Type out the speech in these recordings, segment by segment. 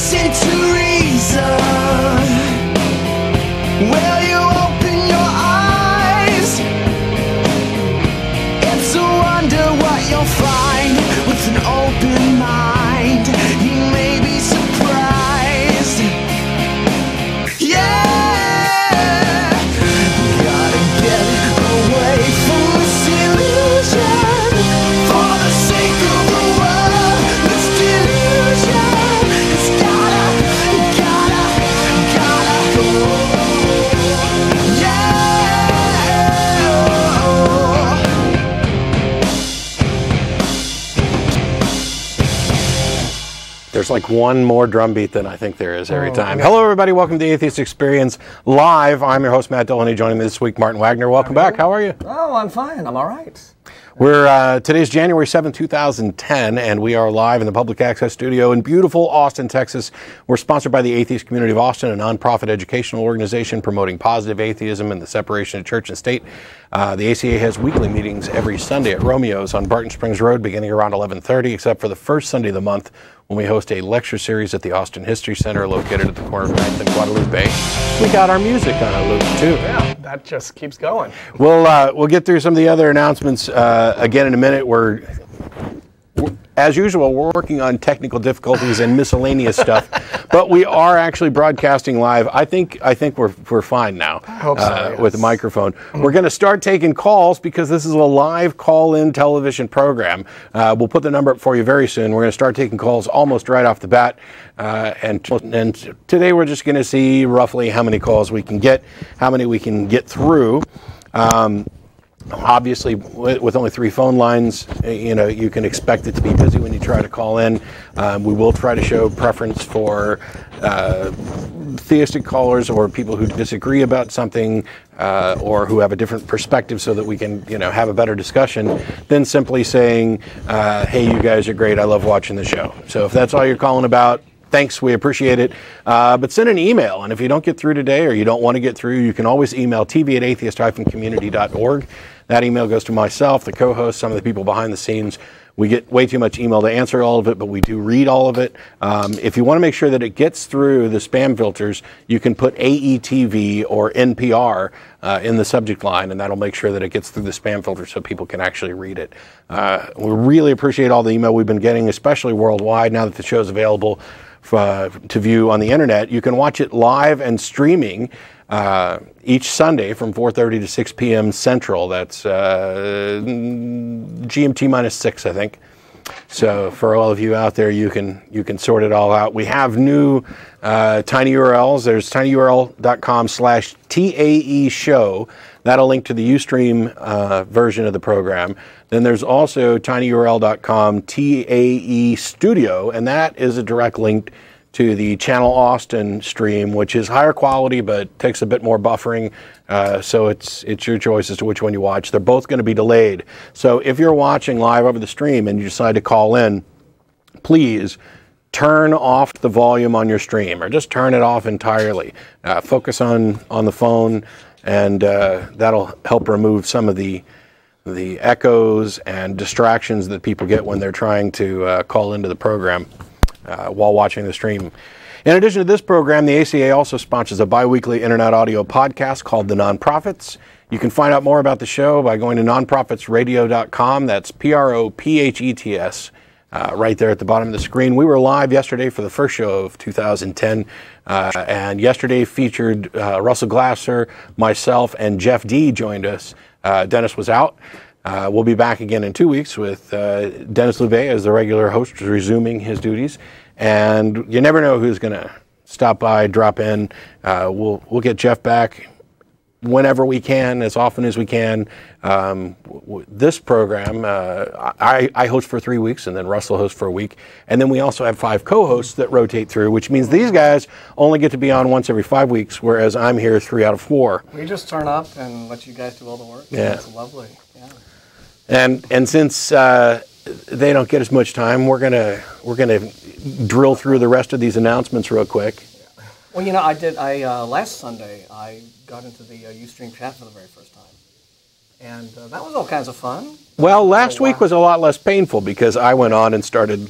listen to reason? Will you open your eyes? It's a wonder what you'll find with an open mind. You may be surprised. Yeah, gotta get away from this illusion for the sake of the world. This delusion has gotta go. There's like one more drum beat than I think there is every time. Hello, everybody. Welcome to the Atheist Experience Live. I'm your host, Matt Dillahunty. Joining me this week, Martin Wagner. Welcome back. How are you? Oh, I'm fine. I'm all right. We're today's January 7th, 2010, and we are live in the Public Access Studio in beautiful Austin, Texas. We're sponsored by the Atheist Community of Austin, a nonprofit educational organization promoting positive atheism and the separation of church and state. The ACA has weekly meetings every Sunday at Romeo's on Barton Springs Road, beginning around 11:30, except for the first Sunday of the month, when we host a lecture series at the Austin History Center located at the corner of 9th and Guadalupe. We got our music on a loop, too. Yeah, that just keeps going. We'll get through some of the other announcements again in a minute. As usual, we're working on technical difficulties and miscellaneous stuff, but we are actually broadcasting live. I think we're fine now. I hope so, yes. With the microphone. We're going to start taking calls because this is a live call-in television program. We'll put the number up for you very soon. We're going to start taking calls almost right off the bat, and today we're just going to see roughly how many calls we can get, how many we can get through. Obviously, with only 3 phone lines, you can expect it to be busy when you try to call in. We will try to show preference for theistic callers or people who disagree about something or who have a different perspective, so that we can, have a better discussion than simply saying, "Hey, you guys are great. I love watching the show." So if that's all you're calling about, thanks, we appreciate it. But send an email, and if you don't get through today or you don't want to get through, you can always email tv@atheist-community.org. That email goes to myself, the co-host, some of the people behind the scenes. We get way too much email to answer all of it, but we do read all of it. If you want to make sure that it gets through the spam filters, you can put AETV or NPR in the subject line, and that'll make sure that it gets through the spam filter so people can actually read it. We really appreciate all the email we've been getting, especially worldwide, now that the show's available to view on the internet. You can watch it live and streaming each Sunday from 4:30 to 6 p.m. Central. That's GMT minus 6, I think. So for all of you out there, you can sort it all out. We have new tiny URLs. There's tinyurl.com/TAE show. That'll link to the Ustream version of the program. Then there's also tinyurl.com TAE studio, and that is a direct link to the Channel Austin stream, which is higher quality but takes a bit more buffering. So it's your choice as to which one you watch. They're both going to be delayed. So if you're watching live over the stream and you decide to call in, please turn off the volume on your stream, or just turn it off entirely. Focus on the phone, and that'll help remove some of the echoes and distractions that people get when they're trying to call into the program while watching the stream. In addition to this program, the ACA also sponsors a bi-weekly internet audio podcast called The Nonprofits. You can find out more about the show by going to nonprofitsradio.com. That's PROPHETS, right there at the bottom of the screen. We were live yesterday for the first show of 2010, and yesterday featured Russell Glasser, myself, and Jeff D joined us. Dennis was out. We'll be back again in 2 weeks with Dennis Louvet as the regular host, resuming his duties. And you never know who's going to stop by, drop in. We'll get Jeff back whenever we can, as often as we can. This program, I host for 3 weeks, and then Russell hosts for a week. And then we also have 5 co-hosts that rotate through, which means these guys only get to be on once every 5 weeks, whereas I'm here 3 out of 4. We just turn up and let you guys do all the work. Yeah. It's lovely. Yeah. And since they don't get as much time, we're gonna drill through the rest of these announcements real quick. Well, last Sunday I got into the Ustream chat for the very first time, and that was all kinds of fun. Well, last week was a lot less painful because I went on and started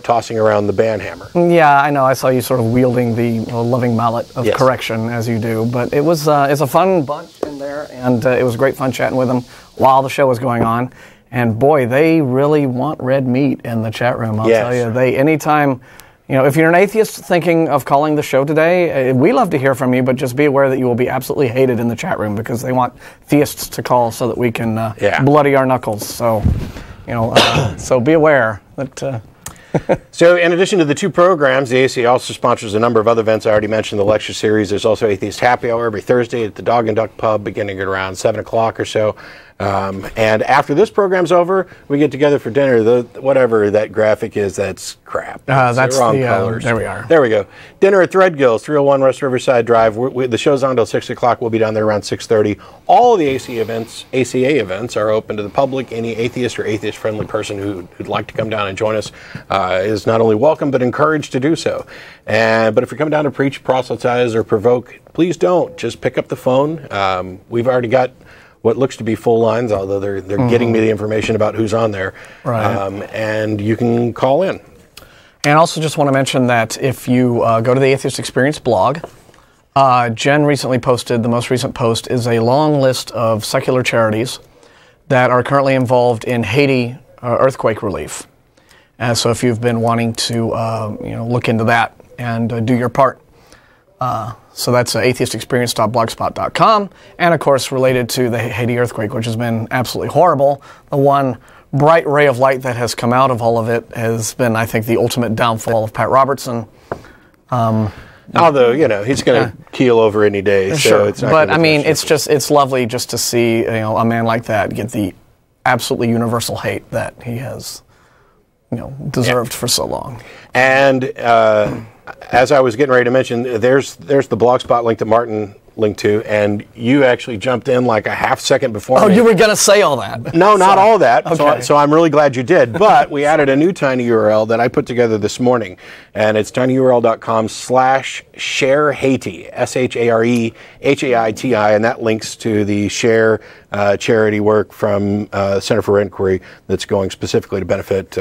tossing around the band hammer. Yeah, I know. I saw you sort of wielding the loving mallet of correction as you do. But it was it's a fun bunch in there, and it was great fun chatting with them while the show was going on. And boy, they really want red meat in the chat room. I'll tell you, anytime. If you're an atheist thinking of calling the show today, we love to hear from you, but just be aware that you will be absolutely hated in the chat room because they want theists to call so that we can bloody our knuckles. So, so be aware that. So in addition to the two programs, the ACA also sponsors a number of other events. I already mentioned the lecture series. There's also Atheist Happy Hour every Thursday at the Dog and Duck Pub beginning at around 7 o'clock or so. And after this program's over, we get together for dinner. Whatever that graphic is, that's crap. That's the wrong colors. There we are. There we go. Dinner at Threadgill's, 301 West Riverside Drive. The show's on until 6 o'clock. We'll be down there around 6:30. All of the ACA events are open to the public. Any atheist or atheist-friendly person who'd like to come down and join us is not only welcome, but encouraged to do so. But if you're coming down to preach, proselytize, or provoke, please don't. Just pick up the phone. We've already got what looks to be full lines, although they're getting me the information about who's on there. Right. And you can call in. And also just want to mention that if you go to the Atheist Experience blog, Jen recently posted, the most recent post is a long list of secular charities that are currently involved in Haiti earthquake relief. And so if you've been wanting to look into that and do your part, so that's atheistexperience.blogspot.com, and of course related to the Haiti earthquake, which has been absolutely horrible. The one bright ray of light that has come out of all of it has been, I think, the ultimate downfall of Pat Robertson. Although, he's going to keel over any day. So Sure, it's not but I mean, it's lovely just to see a man like that get the absolutely universal hate that he has deserved for so long. And as I was getting ready to mention, there's the Blogspot link that Martin linked to, and you actually jumped in like a half second before me. Oh, you were going to say all that. No, not all that. Okay. So I'm really glad you did. But we added a new tiny URL that I put together this morning, and it's tinyurl.com/sharehaiti, ShareHaiti, and that links to the Share charity work from Center for Inquiry that's going specifically to benefit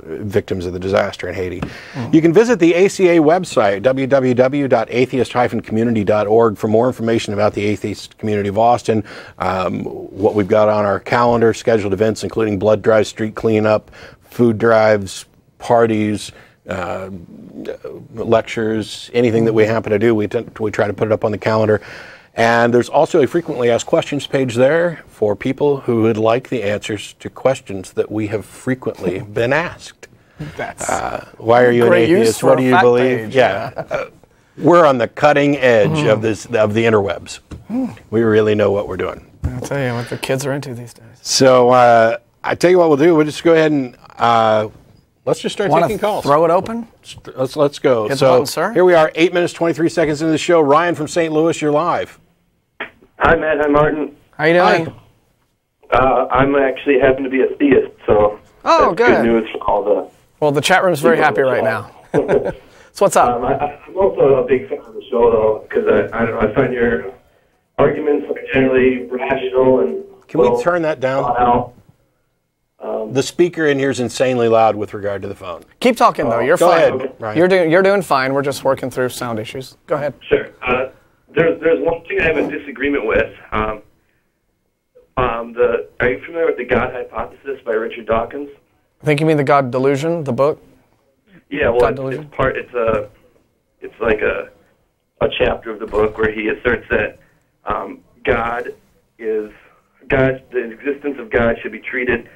victims of the disaster in Haiti. You can visit the ACA website, www.atheist-community.org, for more information about the atheist community of Austin, what we've got on our calendar, scheduled events including blood drive, street cleanup, food drives, parties, lectures, anything that we happen to do, we try to put it up on the calendar. And there's also a frequently asked questions page there for people who would like the answers to questions that we have frequently been asked. That's why are you an atheist? What do you believe? Page, yeah. We're on the cutting edge of the interwebs. We really know what we're doing. I'll tell you what the kids are into these days. So I tell you what we'll do. We'll just go ahead and let's just start taking calls. Throw it open? Let's go. Hit the button, sir. Here we are, 8 minutes, 23 seconds into the show. Ryan from St. Louis, you're live. Hi, Matt. Hi, Martin. How you doing? I'm actually happen to be a theist, so that's good news for all the... Well, the chat room's very happy right now. So what's up? I'm also a big fan of the show, though, because I don't know, I find your arguments are generally rational and... Can we turn that down? The speaker in here is insanely loud with regard to the phone. Keep talking, though. You're go fine. Ahead, Ryan. You're doing fine. We're just working through sound issues. Go ahead. Sure. There's one thing I have a disagreement with. Are you familiar with the God hypothesis by Richard Dawkins? I think you mean the God Delusion, the book? Yeah, well, it's like a chapter of the book where he asserts that the existence of God should be treated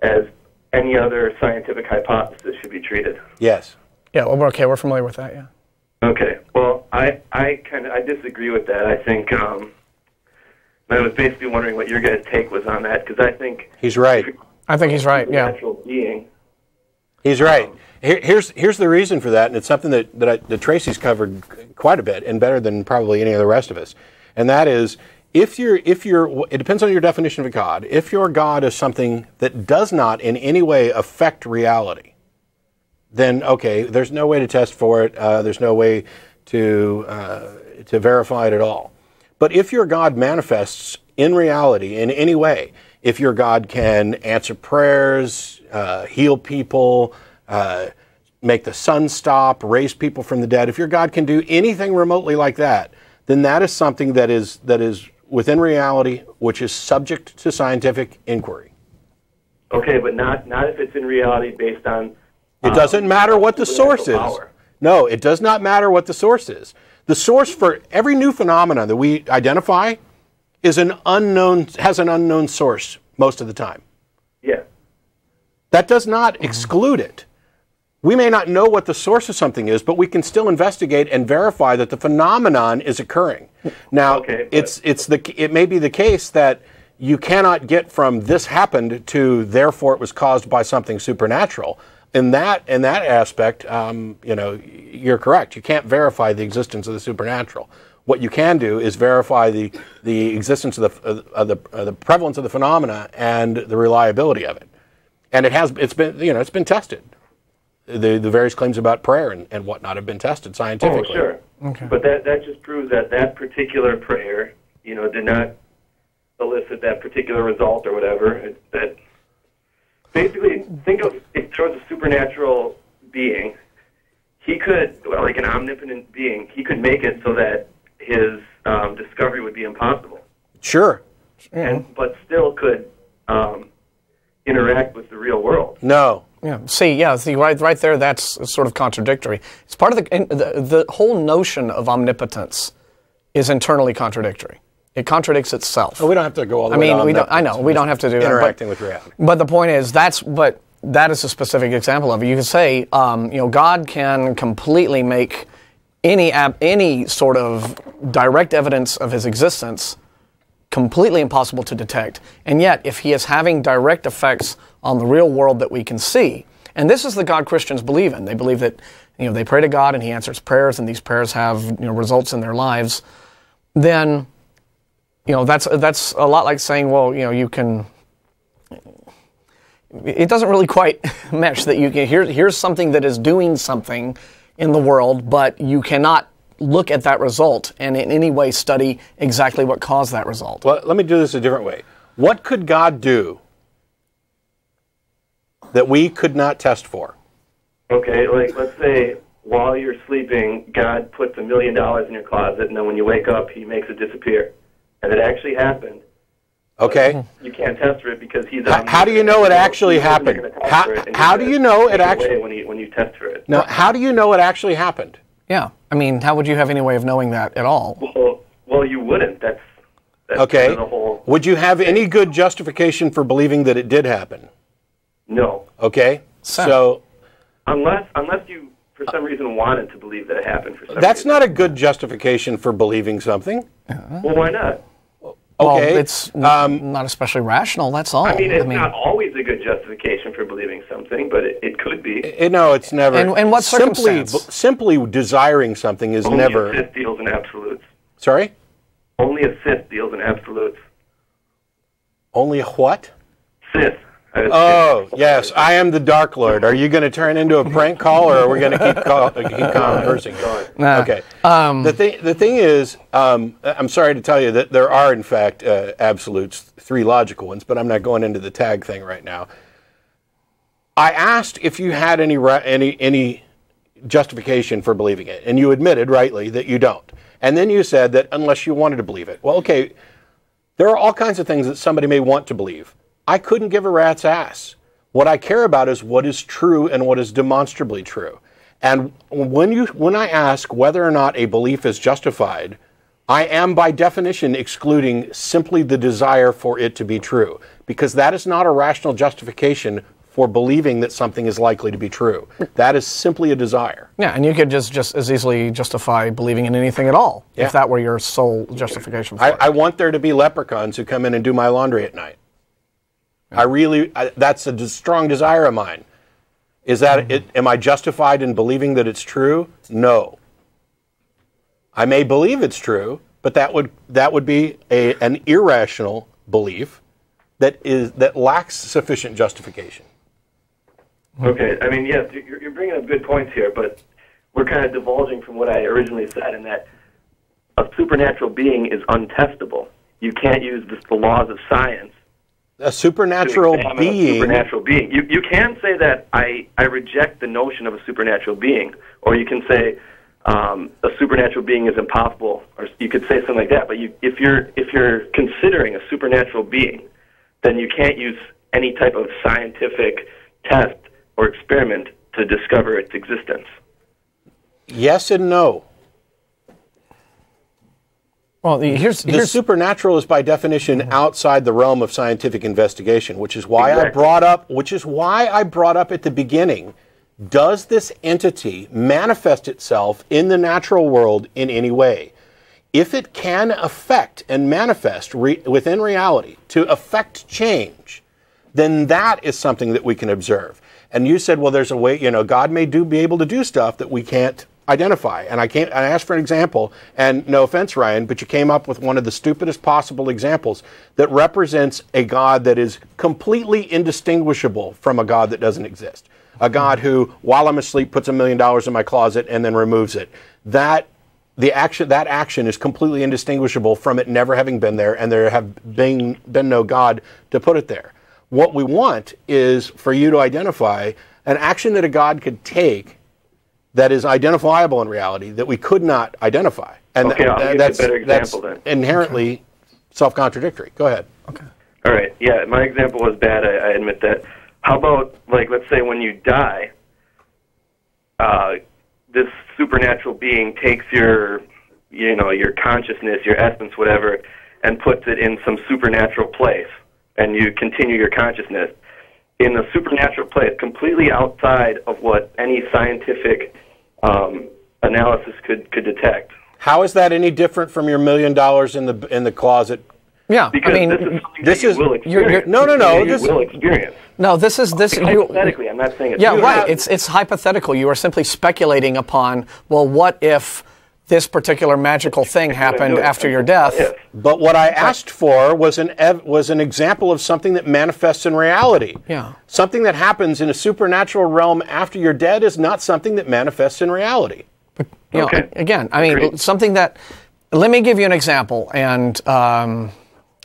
as any other scientific hypothesis should be treated. Yes. Yeah, well, we're familiar with that, yeah. Okay. Well, I disagree with that. I think I was basically wondering what your guys' take was on that, because I think he's right. I think he's right. Yeah. Natural being. He's right. Here's the reason for that, and it's something that Tracy's covered quite a bit, and better than probably any of the rest of us. And that is, it depends on your definition of a God. If your God is something that does not in any way affect reality, then okay, there's no way to test for it. There's no way to verify it at all. But if your God manifests in reality in any way, if your God can answer prayers, heal people, make the sun stop, raise people from the dead, if your God can do anything remotely like that, then that is something that is within reality, which is subject to scientific inquiry. Okay, but not if it's in reality based on... It doesn't matter what the source is. Power. No, it does not matter what the source is. The source for every new phenomenon that we identify has an unknown source most of the time. Yeah. That does not exclude it. We may not know what the source of something is, but we can still investigate and verify that the phenomenon is occurring. Now, okay, it may be the case that you cannot get from this happened to therefore it was caused by something supernatural. In that aspect, you're correct. You can't verify the existence of the supernatural. What you can do is verify the existence of the prevalence of the phenomena and the reliability of it. And it's been tested. The various claims about prayer and whatnot have been tested scientifically. Oh, sure. Okay. But that just proves that particular prayer, did not elicit that particular result or whatever. That basically, think of it shows a supernatural being. He could, like an omnipotent being, he could make it so that his discovery would be impossible. Sure. But still could interact with the real world. No. Yeah. See, right there, that's sort of contradictory. It's part of the whole notion of omnipotence is internally contradictory. It contradicts itself. Well, we don't have to go all the way down. We don't have to do that. Interacting with reality. But the point is, that is a specific example of it. You can say, God can completely make any sort of direct evidence of his existence completely impossible to detect. And yet, if he is having direct effects on the real world that we can see, and this is the God Christians believe in. They believe that they pray to God and he answers prayers, and these prayers have results in their lives. Then that's a lot like saying, well, you can. It doesn't really quite mesh that you can. Here's something that is doing something in the world, but you cannot look at that result and in any way study exactly what caused that result. Well, let me do this a different way. What could God do that we could not test for? Okay, like let's say while you're sleeping, God puts $1 million in your closet, and then when you wake up, he makes it disappear. And it actually happened. Okay. You can't test for it because he's... How do you know it actually happened? How do you know it actually... When you test for it. No, how do you know it actually happened? Yeah. I mean, how would you have any way of knowing that at all? Well, you wouldn't. That's okay. The whole... Would you have any good justification for believing that it did happen? No. Okay. So unless you, for some reason, wanted to believe that it happened for some reason. That's not a good justification for believing something. Well, why not? Okay. Well, it's not especially rational, that's all. I mean, it's not always a good justification for believing something, but it could be. No, it's never. And what circumstance? Simply desiring something is never... Only a Sith deals in absolutes. Sorry? Only a Sith deals in absolutes. Only a what? Sith. Oh, yes, I am the Dark Lord. Are you going to turn into a prank call, or are we going to keep conversing? Nah. Okay. The thing is, I'm sorry to tell you that there are, in fact, absolutes, 3 logical ones, but I'm not going into the tag thing right now. I asked if you had any justification for believing it, and you admitted rightly that you don't. And then you said that unless you wanted to believe it. Well, okay, there are all kinds of things that somebody may want to believe. I couldn't give a rat's ass. What I care about is what is true and what is demonstrably true. And when I ask whether or not a belief is justified, I am by definition excluding simply the desire for it to be true, because that is not a rational justification for believing that something is likely to be true. That is simply a desire. Yeah, and you could just as easily justify believing in anything at all, if that were your sole justification for it. I want there to be leprechauns who come in and do my laundry at night. That's a strong desire of mine. Is that am I justified in believing that it's true? No. I may believe it's true, but that would be an irrational belief that lacks sufficient justification. Okay, I mean, yes, you're bringing up good points here, but we're kind of divulging from what I originally said, in that a supernatural being is untestable. You can't use the laws of science a supernatural being. A supernatural being. You can say that I reject the notion of a supernatural being, or you can say a supernatural being is impossible, or you could say something like that. But if you're considering a supernatural being, then you can't use any type of scientific test or experiment to discover its existence. Yes and no. Well, the supernatural is by definition outside the realm of scientific investigation, which is why I brought up at the beginning, does this entity manifest itself in the natural world in any way? If it can affect and manifest within reality to affect change, then that is something that we can observe. And you said, well, there's a way, God may be able to do stuff that we can't identify. And I asked for an example, and no offense, Ryan, but you came up with one of the stupidest possible examples that represents a God that is completely indistinguishable from a God that doesn't exist. A God who, while I'm asleep, puts $1 million in my closet and then removes it. That action is completely indistinguishable from it never having been there, and there have been no God to put it there. What we want is for you to identify an action that a God could take that is identifiable in reality that we could not identify. And okay, I'll give you a better example then. Inherently self-contradictory. Go ahead. Okay. All right. Yeah, my example was bad. I admit that. How about, let's say when you die, this supernatural being takes your consciousness, your essence, whatever, and puts it in some supernatural place, and you continue your consciousness in a supernatural place, completely outside of what any scientific analysis could detect. How is that any different from your $1 million in the closet? Yeah, because this is will experience. No. This will experience. No, this is hypothetically. I'm not saying it's right. It's hypothetical. You are simply speculating upon. Well, what if this particular magical thing happened after your death? But what I asked for was an example of something that manifests in reality. Yeah. Something that happens in a supernatural realm after you're dead is not something that manifests in reality. But, again, I mean, something that. Let me give you an example, and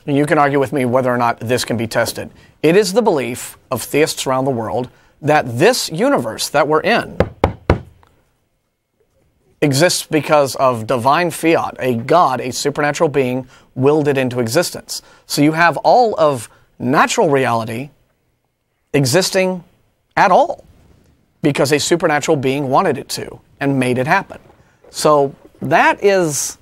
you can argue with me whether or not this can be tested. It is the belief of theists around the world that this universe that we're in exists because of divine fiat. A God, a supernatural being, willed it into existence. So you have all of natural reality existing at all because a supernatural being wanted it to and made it happen. So that is,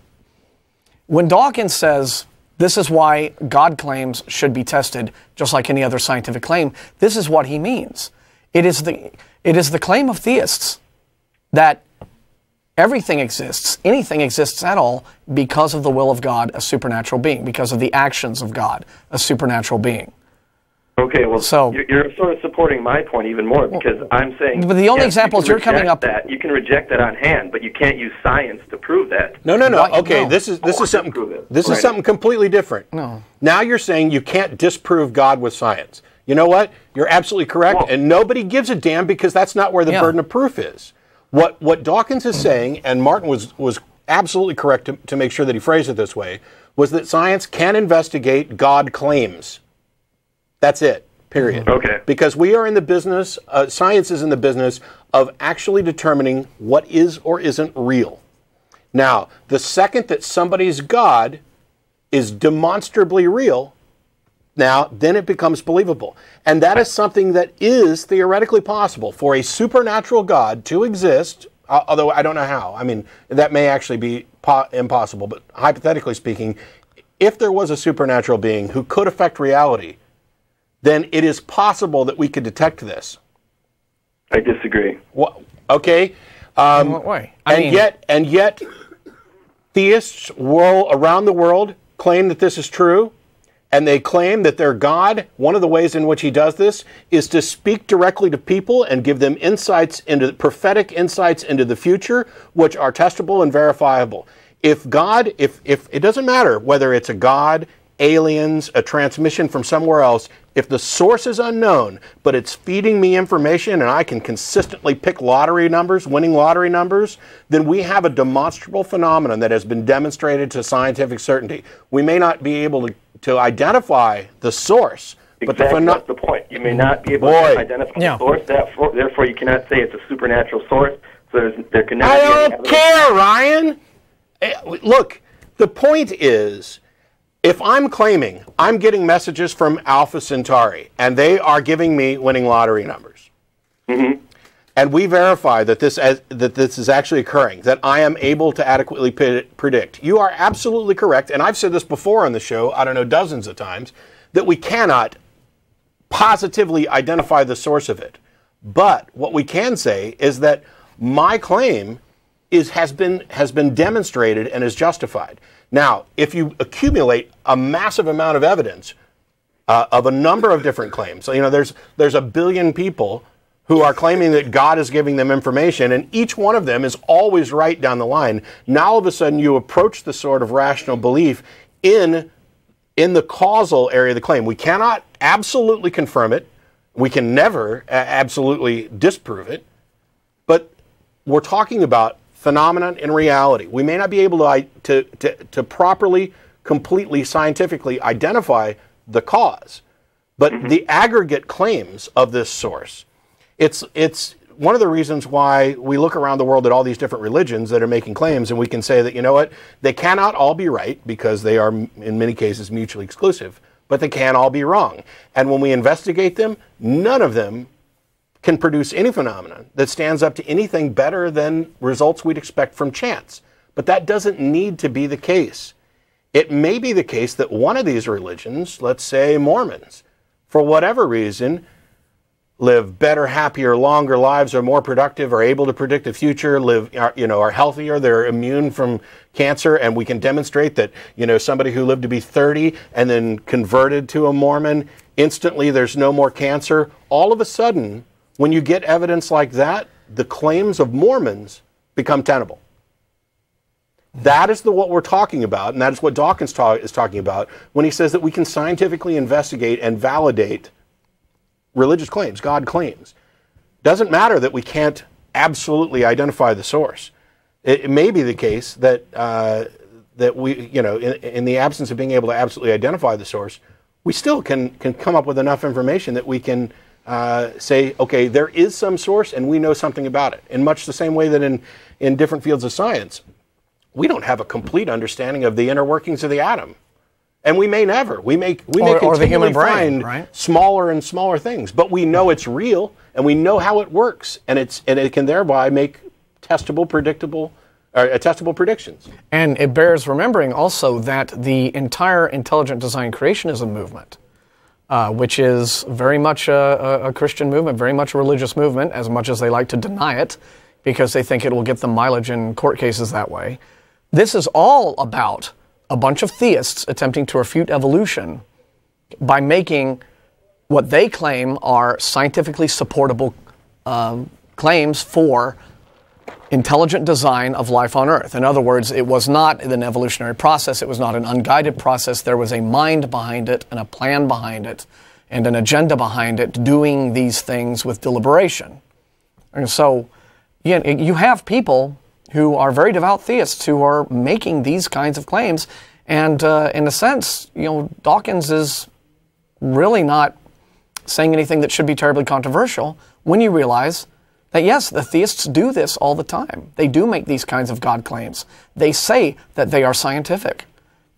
when Dawkins says, this is why God claims should be tested, just like any other scientific claim, this is what he means. It is the claim of theists that everything exists, anything exists at all, because of the will of God, a supernatural being, because of the actions of God, a supernatural being. Okay, well, so you're sort of supporting my point even more, because I'm saying... But the only examples you're coming up... You can reject that on hand, but you can't use science to prove that. No. Okay, this is something completely different. No. Now you're saying you can't disprove God with science. You know what? You're absolutely correct, and nobody gives a damn because that's not where the burden of proof is. What Dawkins is saying, and Martin was absolutely correct to make sure that he phrased it this way, was that science can investigate God claims. That's it, period. Okay. Because we are in the business, science is in the business of actually determining what is or isn't real. Now, the second that somebody's God is demonstrably real, now, then it becomes believable. And that is something that is theoretically possible for a supernatural God to exist, although I don't know how. I mean, that may actually be impossible, but hypothetically speaking, if there was a supernatural being who could affect reality, then it is possible that we could detect this. I disagree. Well, okay. In what way? And yet, theists around the world claim that this is true, and they claim that their God, one of the ways in which he does this, is to speak directly to people and give them prophetic insights into the future, which are testable and verifiable. If it doesn't matter whether it's a God, aliens, a transmission from somewhere else, if the source is unknown, but it's feeding me information and I can consistently pick winning lottery numbers, then we have a demonstrable phenomenon that has been demonstrated to scientific certainty. We may not be able to identify the source, Exactly, that's the point. You may not be able to identify the source, therefore you cannot say it's a supernatural source, so there can never be I don't care, Ryan! Look, the point is, if I'm claiming I'm getting messages from Alpha Centauri, and they are giving me winning lottery numbers, and we verify that this is actually occurring, that I am able to adequately predict, you are absolutely correct, and I've said this before on the show, I don't know, dozens of times, that we cannot positively identify the source of it. But what we can say is that my claim has been demonstrated and is justified. Now, if you accumulate a massive amount of evidence of a number of different claims, so there's a billion people who are claiming that God is giving them information, and each one of them is always right down the line. Now all of a sudden you approach the sort of rational belief in the causal area of the claim. We cannot absolutely confirm it. We can never absolutely disprove it. But we're talking about phenomenon in reality. We may not be able to properly, completely, scientifically identify the cause, but the aggregate claims of this source, it's one of the reasons why we look around the world at all these different religions that are making claims, and we can say that, you know what, they cannot all be right because they are, in many cases, mutually exclusive, but they can all be wrong. And when we investigate them, none of them can produce any phenomenon that stands up to anything better than results we'd expect from chance. But that doesn't need to be the case. It may be the case that one of these religions, let's say Mormons, for whatever reason, live better, happier, longer lives, are more productive, are able to predict the future, are healthier, they're immune from cancer, and we can demonstrate that, somebody who lived to be 30 and then converted to a Mormon, instantly there's no more cancer. All of a sudden, when you get evidence like that, the claims of Mormons become tenable. That is what we're talking about, and that is what Dawkins is talking about when he says that we can scientifically investigate and validate religious claims, God claims. Doesn't matter that we can't absolutely identify the source. It may be the case that that we, in the absence of being able to absolutely identify the source, we still can come up with enough information that we can say, okay, there is some source and we know something about it. In much the same way that in different fields of science, we don't have a complete understanding of the inner workings of the atom. And we may never. We may continually find smaller and smaller things, but we know it's real and we know how it works, and it can thereby make testable predictions. And it bears remembering also that the entire intelligent design creationism movement, which is very much a Christian movement, very much a religious movement, as much as they like to deny it, because they think it will get them mileage in court cases that way. This is all about a bunch of theists attempting to refute evolution by making what they claim are scientifically supportable claims for intelligent design of life on Earth. In other words, it was not an evolutionary process, it was not an unguided process, there was a mind behind it and a plan behind it and an agenda behind it doing these things with deliberation. And so you have people who are very devout theists who are making these kinds of claims. And in a sense, Dawkins is really not saying anything that should be terribly controversial when you realize that, yes, the theists do this all the time. They do make these kinds of God claims. They say that they are scientific.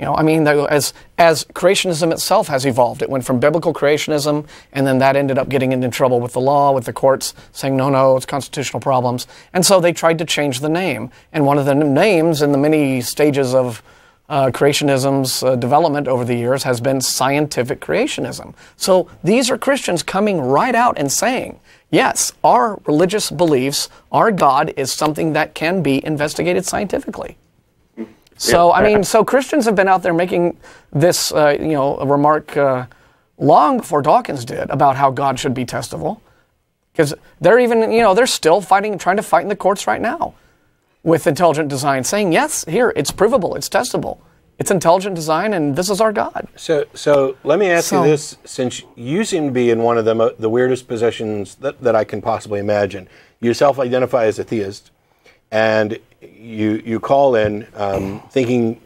As creationism itself has evolved, it went from biblical creationism, and then that ended up getting into trouble with the law, with the courts saying, no, it's constitutional problems. And so they tried to change the name. And one of the names in the many stages of creationism's development over the years has been scientific creationism. So these are Christians coming right out and saying, yes, our religious beliefs, our God is something that can be investigated scientifically. So, so Christians have been out there making this, a remark long before Dawkins did about how God should be testable. Because they're even, they're still trying to fight in the courts right now with intelligent design, saying, yes, here, it's provable, it's testable. It's intelligent design, and this is our God. So let me ask you this, since you seem to be in one of the weirdest positions that I can possibly imagine. You self-identify as a theist. and you call in thinking,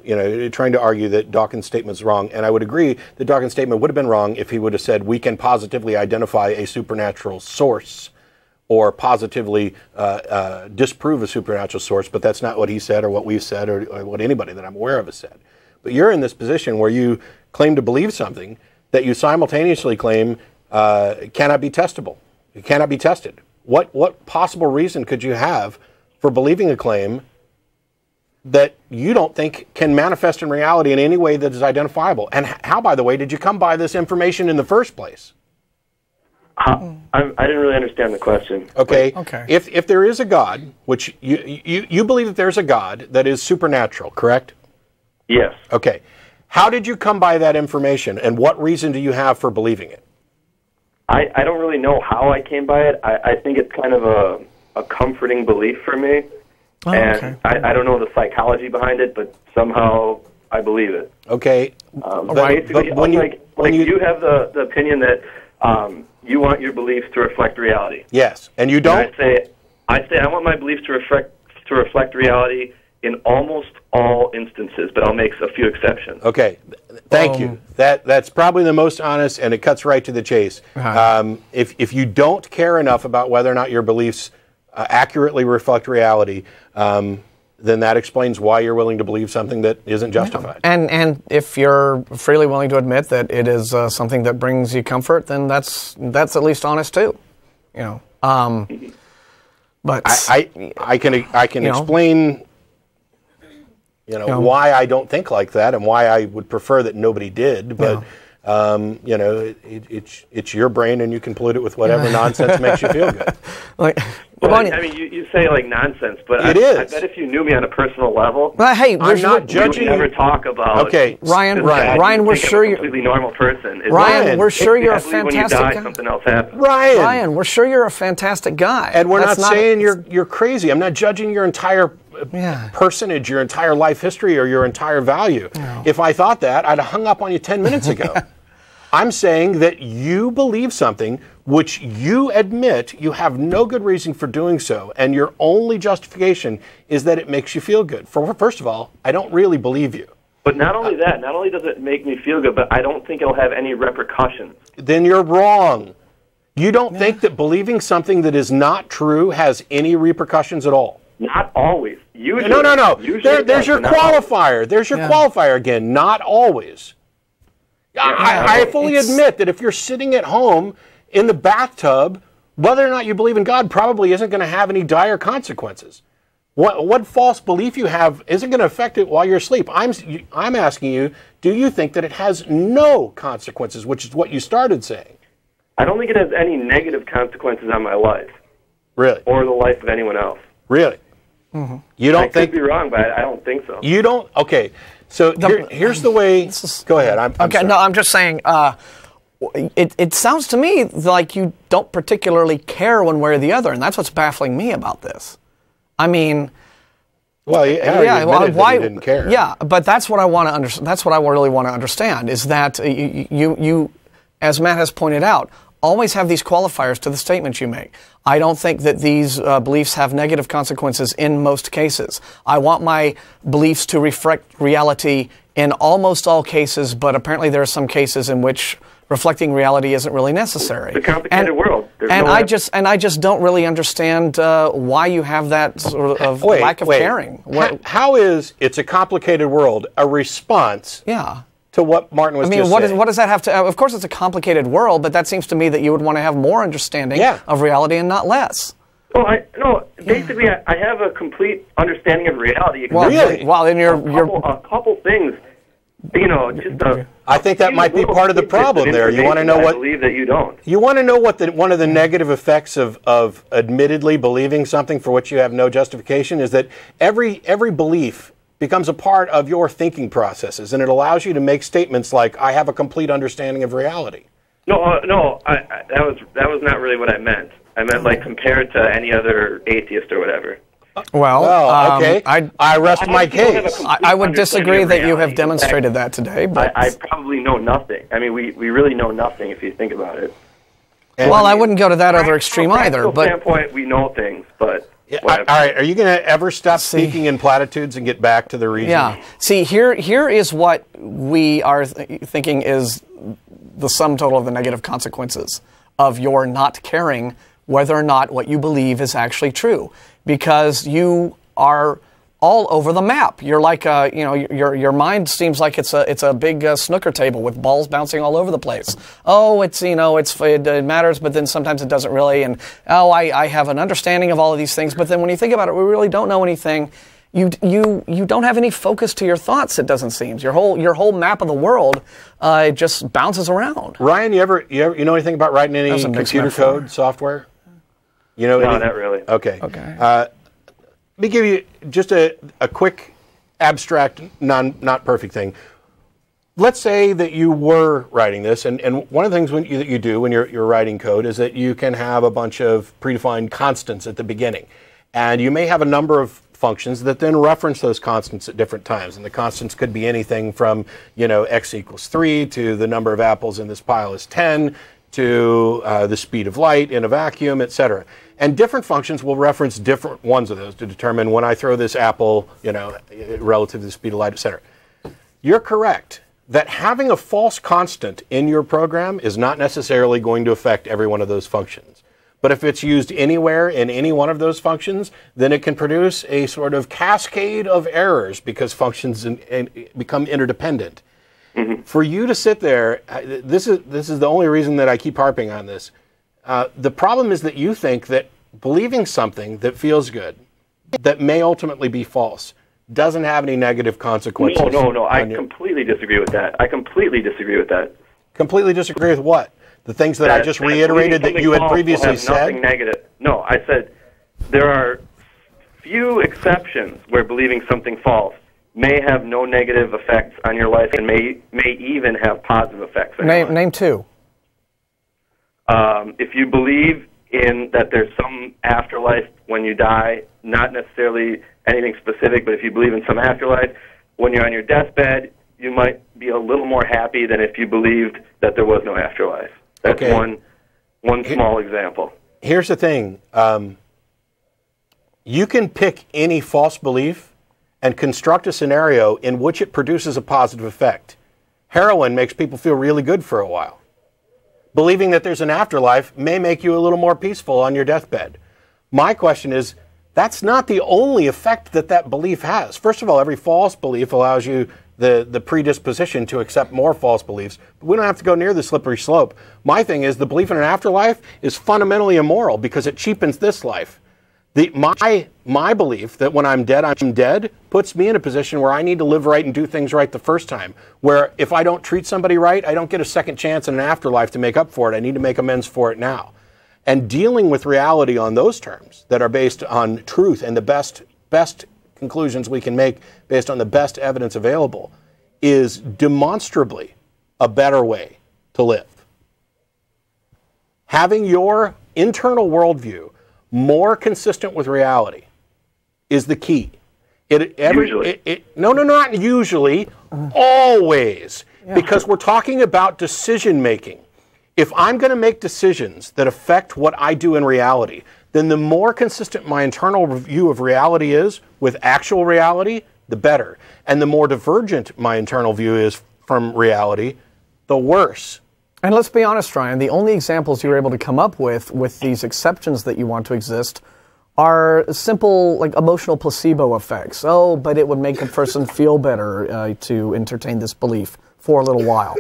trying to argue that Dawkins' statement's wrong. And I would agree that Dawkins' statement would have been wrong if he would have said, we can positively identify a supernatural source or positively disprove a supernatural source, but that's not what he said or what we've said or what anybody that I'm aware of has said. But you're in this position where you claim to believe something that you simultaneously claim cannot be testable. It cannot be tested. What possible reason could you have for believing a claim that you don't think can manifest in reality in any way that is identifiable? And how, by the way, did you come by this information in the first place? I didn't really understand the question. Okay. If there is a God, which you believe that there's a God that is supernatural, correct? Yes. Okay. How did you come by that information, and what reason do you have for believing it? I don't really know how I came by it. I think it's kind of a comforting belief for me. Oh, and okay. I don't know the psychology behind it, but somehow I believe it. Okay. Basically, you have the opinion that you want your beliefs to reflect reality. Yes, and you don't. And I want my beliefs to reflect reality in almost all instances, but I'll make a few exceptions. Okay, thank you. That's probably the most honest, and it cuts right to the chase. If you don't care enough about whether or not your beliefs accurately reflect reality, then that explains why you're willing to believe something that isn't justified. Yeah. And if you're freely willing to admit that it is something that brings you comfort, then that's at least honest too. But I can explain. Why I don't think like that and why I would prefer that nobody did, but it's your brain and you can pollute it with whatever nonsense makes you feel good. You say like nonsense, but I bet if you knew me on a personal level, hey, I'm not judging. We would never talk about. Okay, Ryan, we're sure you're a completely normal person. Ryan, we're sure you're a fantastic guy. guy. Something else happens. Ryan, we're sure you're a fantastic guy. And we're not saying you're crazy. I'm not judging your entire personage, your entire life history, or your entire value. No. If I thought that, I'd have hung up on you 10 minutes ago. I'm saying that you believe something which you admit you have no good reason for doing so, and your only justification is that it makes you feel good. First of all, I don't really believe you. But not only that, not only does it make me feel good, but I don't think it'll have any repercussions. Then you're wrong. You don't think that believing something that is not true has any repercussions at all? Not always. Usually. No. Usually there's your qualifier. There's your qualifier again. Not always. I fully admit that if you're sitting at home in the bathtub, whether or not you believe in God probably isn't going to have any dire consequences. What false belief you have isn't going to affect it while you're asleep. I'm asking you, do you think that it has no consequences, which is what you started saying? I don't think it has any negative consequences on my life. Really? Or the life of anyone else. Really? Mm-hmm. You don't think? I could be wrong, but I don't think so. You don't? Okay. So here's the way. Go ahead. I'm okay. Sorry. No, I'm just saying. It sounds to me like you don't particularly care one way or the other, and that's what's baffling me about this. I mean. Well, why you didn't care? Yeah, but that's what I want to understand. That's what I really want to understand is that you, as Matt has pointed out, always have these qualifiers to the statements you make. I don't think that these beliefs have negative consequences in most cases. I want my beliefs to reflect reality in almost all cases, but apparently there are some cases in which reflecting reality isn't really necessary. It's a complicated world. I just don't really understand why you have that sort of lack of caring. How is "it's a complicated world" a response? Yeah. To what Martin was just saying. What does that have to... Of course, it's a complicated world, but that seems to me that you would want to have more understanding of reality and not less. Well, basically, I have a complete understanding of reality. Well, really? Well, then a couple things, just I think that might be part of the problem there. You want to know what... I believe that you don't. You want to know what one of the negative effects of admittedly believing something for which you have no justification is that every belief becomes a part of your thinking processes, and it allows you to make statements like, I have a complete understanding of reality. No, that was not really what I meant. I meant like compared to any other atheist or whatever. Well, okay. I rest my case. I would disagree that you have demonstrated that today. But I probably know nothing. I mean, we really know nothing if you think about it. Well, I wouldn't go to that other extreme either. From a practical standpoint, we know things, but All right, are you going to ever stop speaking in platitudes and get back to the reason? Yeah. See, here is what we are thinking is the sum total of the negative consequences of your not caring whether or not what you believe is actually true, because you are all over the map. You're like, your mind seems like it's a big snooker table with balls bouncing all over the place. Oh, it matters, but then sometimes it doesn't really. And I have an understanding of all of these things, but then when you think about it, we really don't know anything. You don't have any focus to your thoughts. It doesn't seem your whole map of the world just bounces around. Ryan, you know anything about writing any computer code software? No, not really. Okay. Let me give you just a quick, abstract, not perfect thing. Let's say that you were writing this, and one of the things that you do when you're writing code is that you can have a bunch of predefined constants at the beginning. And you may have a number of functions that then reference those constants at different times. And the constants could be anything from, x equals 3 to the number of apples in this pile is 10 to the speed of light in a vacuum, etc. And different functions will reference different ones of those to determine when I throw this apple, relative to the speed of light, etc. You're correct that having a false constant in your program is not necessarily going to affect every one of those functions. But if it's used anywhere in any one of those functions, then it can produce a sort of cascade of errors because functions become interdependent. Mm-hmm. For you to sit there, this is the only reason that I keep harping on this. The problem is that you think that believing something that feels good, that may ultimately be false, doesn't have any negative consequences. No. I completely disagree with that. Completely disagree with what? The things that I just reiterated that you had previously said? Nothing negative. No, I said there are few exceptions where believing something false may have no negative effects on your life and may even have positive effects on your life. Name two. If you believe in that there's some afterlife when you die, not necessarily anything specific, but if you believe in some afterlife, when you're on your deathbed, you might be a little more happy than if you believed that there was no afterlife. That's one small example. Here's the thing. You can pick any false belief and construct a scenario in which it produces a positive effect. Heroin makes people feel really good for a while. Believing that there's an afterlife may make you a little more peaceful on your deathbed. My question is, that's not the only effect that belief has. First of all, every false belief allows you the predisposition to accept more false beliefs. But we don't have to go near the slippery slope. My thing is the belief in an afterlife is fundamentally immoral because it cheapens this life. My belief that when I'm dead puts me in a position where I need to live right and do things right the first time. Where if I don't treat somebody right, I don't get a second chance in an afterlife to make up for it. I need to make amends for it now. And dealing with reality on those terms that are based on truth and the best conclusions we can make based on the best evidence available is demonstrably a better way to live. Having your internal worldview more consistent with reality is the key. Not usually, always. Yeah. Because we're talking about decision making. If I'm going to make decisions that affect what I do in reality, then the more consistent my internal view of reality is with actual reality, the better. And the more divergent my internal view is from reality, the worse. And let's be honest, Ryan, the only examples you're able to come up with these exceptions that you want to exist are simple, like emotional placebo effects. Oh, but it would make a person feel better to entertain this belief for a little while.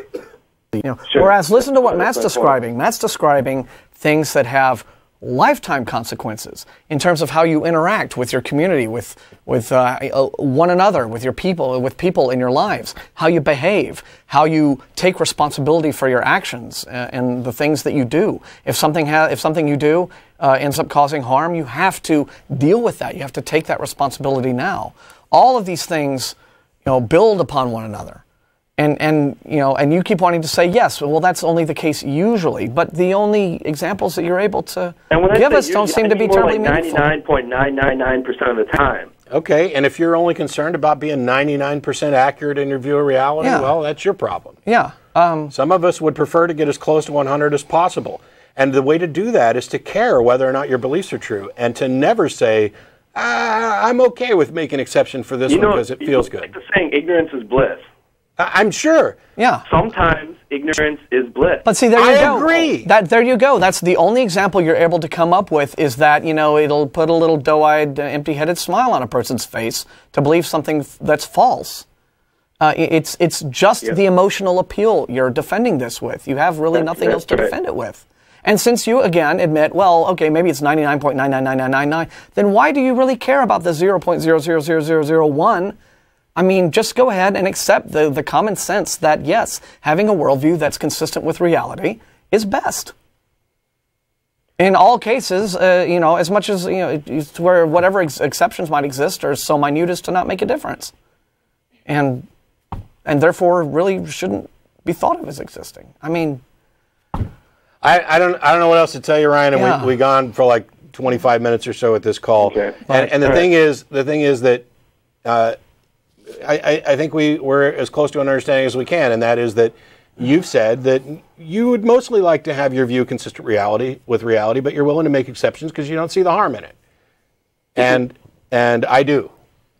Sure. Whereas, listen to what Matt's describing. Matt's describing things that have lifetime consequences in terms of how you interact with your community, with one another, with people in your lives, how you behave, how you take responsibility for your actions and the things that you do. If something you do ends up causing harm, you have to deal with that. You have to take that responsibility now. All of these things, build upon one another. And you keep wanting to say, yes, well, that's only the case usually. But the only examples that you're able to give us don't seem to be terribly meaningful. 99.999% of the time. Okay, and if you're only concerned about being 99% accurate in your view of reality, well, that's your problem. Yeah. Some of us would prefer to get as close to 100 as possible. And the way to do that is to care whether or not your beliefs are true, and to never say, I'm okay with making an exception for this one because it feels good. Like the saying, ignorance is bliss. I'm sure. Yeah. Sometimes ignorance is bliss. But see, there you go. I agree. There you go. That's the only example you're able to come up with, is that, it'll put a little doe-eyed, empty-headed smile on a person's face to believe something that's false. It's just the emotional appeal you're defending this with. You have really nothing else to defend it with. And since you, again, admit, well, okay, maybe it's 99.999999, then why do you really care about the 0.000001? I mean, just go ahead and accept the common sense that, yes, having a worldview that's consistent with reality is best. In all cases, as much as, where whatever exceptions might exist are so minute as to not make a difference. And therefore really shouldn't be thought of as existing. I mean... I don't know what else to tell you, Ryan, and we've gone for like 25 minutes or so at this call. Okay. And the thing is that I think we're as close to an understanding as we can, and that is that you've said that you would mostly like to have your view consistent with reality, but you're willing to make exceptions because you don't see the harm in it. And I do.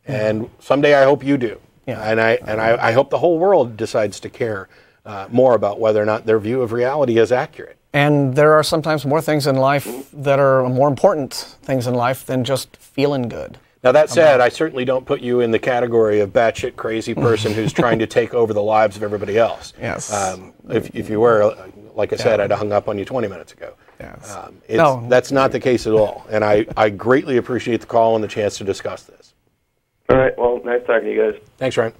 And someday I hope you do. Yeah. And I hope the whole world decides to care more about whether or not their view of reality is accurate. And there are sometimes more things in life that are more important things in life than just feeling good. Now, that said, I certainly don't put you in the category of batshit crazy person who's trying to take over the lives of everybody else. Yes. If you were, like I said, I'd have hung up on you 20 minutes ago. Yes. That's not the case at all. And I greatly appreciate the call and the chance to discuss this. All right. Well, nice talking to you guys. Thanks, Ryan.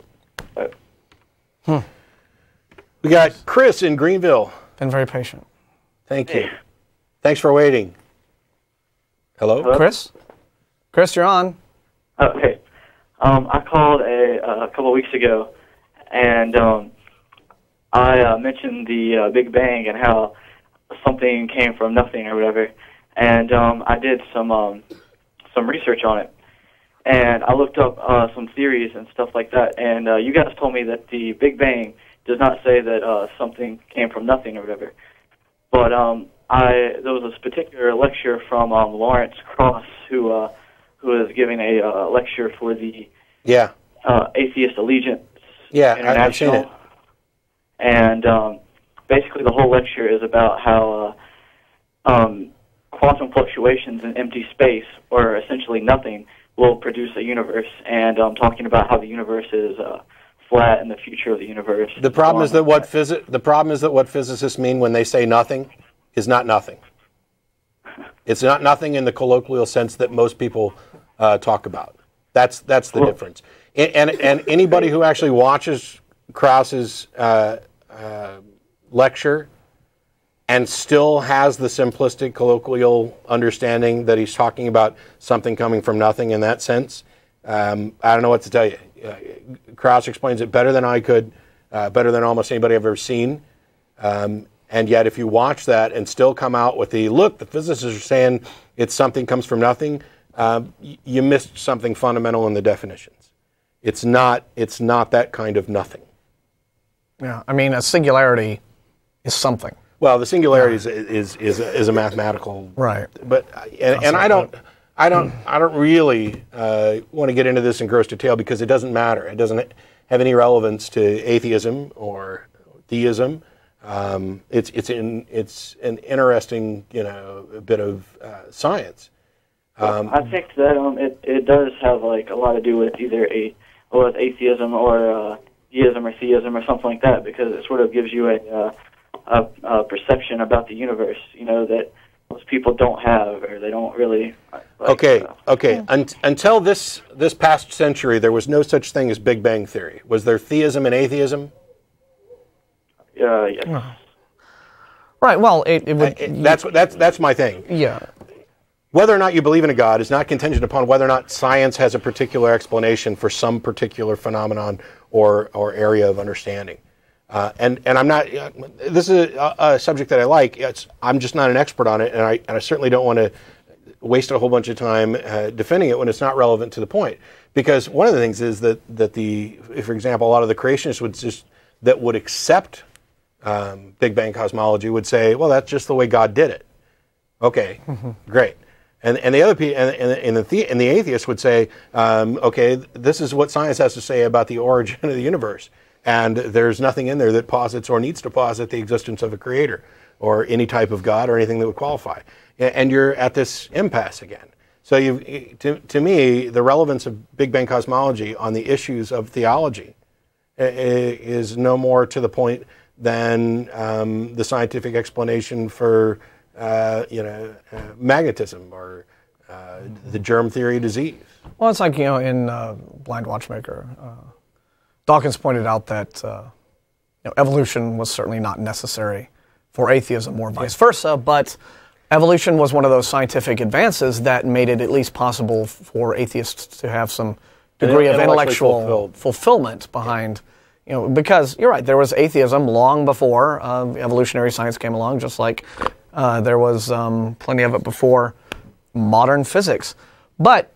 Bye. We got Chris in Greenville. Been very patient. Thank you. Thanks for waiting. Hello? Chris? Chris, you're on. Okay. I called a couple of weeks ago, and I mentioned the Big Bang and how something came from nothing or whatever. And I did some research on it, and I looked up some theories and stuff like that. And you guys told me that the Big Bang does not say that something came from nothing or whatever. But there was this particular lecture from Lawrence Cross, who was giving a lecture for the Atheist Allegiance International. I've seen it. And basically the whole lecture is about how quantum fluctuations in empty space, or essentially nothing, will produce a universe. And talking about how the universe is flat and the future of the universe. The problem is that what physicists mean when they say nothing is not nothing. It's not nothing in the colloquial sense that most people talk about. That's the difference. And anybody who actually watches Krauss's lecture and still has the simplistic colloquial understanding that he's talking about something coming from nothing in that sense, I don't know what to tell you. Krauss explains it better than I could, better than almost anybody I've ever seen. And yet if you watch that and still come out with the physicists are saying it's something comes from nothing, you missed something fundamental in the definitions. It's not that kind of nothing. Yeah, I mean, a singularity is something. Well, the singularity is a mathematical, right? But I don't really want to get into this in gross detail because it doesn't matter. It doesn't have any relevance to atheism or theism. It's an interesting bit of science. I think that it does have like a lot to do with either with atheism or deism or theism or something like that, because it sort of gives you a perception about the universe, that most people don't have, or they don't really. Okay. Until this past century, there was no such thing as Big Bang Theory. Was there theism and atheism? Yes. Right. Well, it would. That's my thing. Yeah. Whether or not you believe in a God is not contingent upon whether or not science has a particular explanation for some particular phenomenon or area of understanding. And I'm not. This is a subject that I like. I'm just not an expert on it, and I certainly don't want to waste a whole bunch of time defending it when it's not relevant to the point. Because one of the things is that for example, a lot of the creationists would accept Big Bang cosmology would say, well, that's just the way God did it. Okay, great. And the other people, and the atheists would say, okay, this is what science has to say about the origin of the universe, and there's nothing in there that posits or needs to posit the existence of a creator or any type of God or anything that would qualify. And you're at this impasse again. So to me, the relevance of Big Bang cosmology on the issues of theology is no more to the point than the scientific explanation for magnetism or the germ theory of disease. Well, it's like, in Blind Watchmaker, Dawkins pointed out that evolution was certainly not necessary for atheism or vice versa, but evolution was one of those scientific advances that made it at least possible for atheists to have some degree of intellectual fulfillment behind, because you're right, there was atheism long before evolutionary science came along, just like there was plenty of it before modern physics. But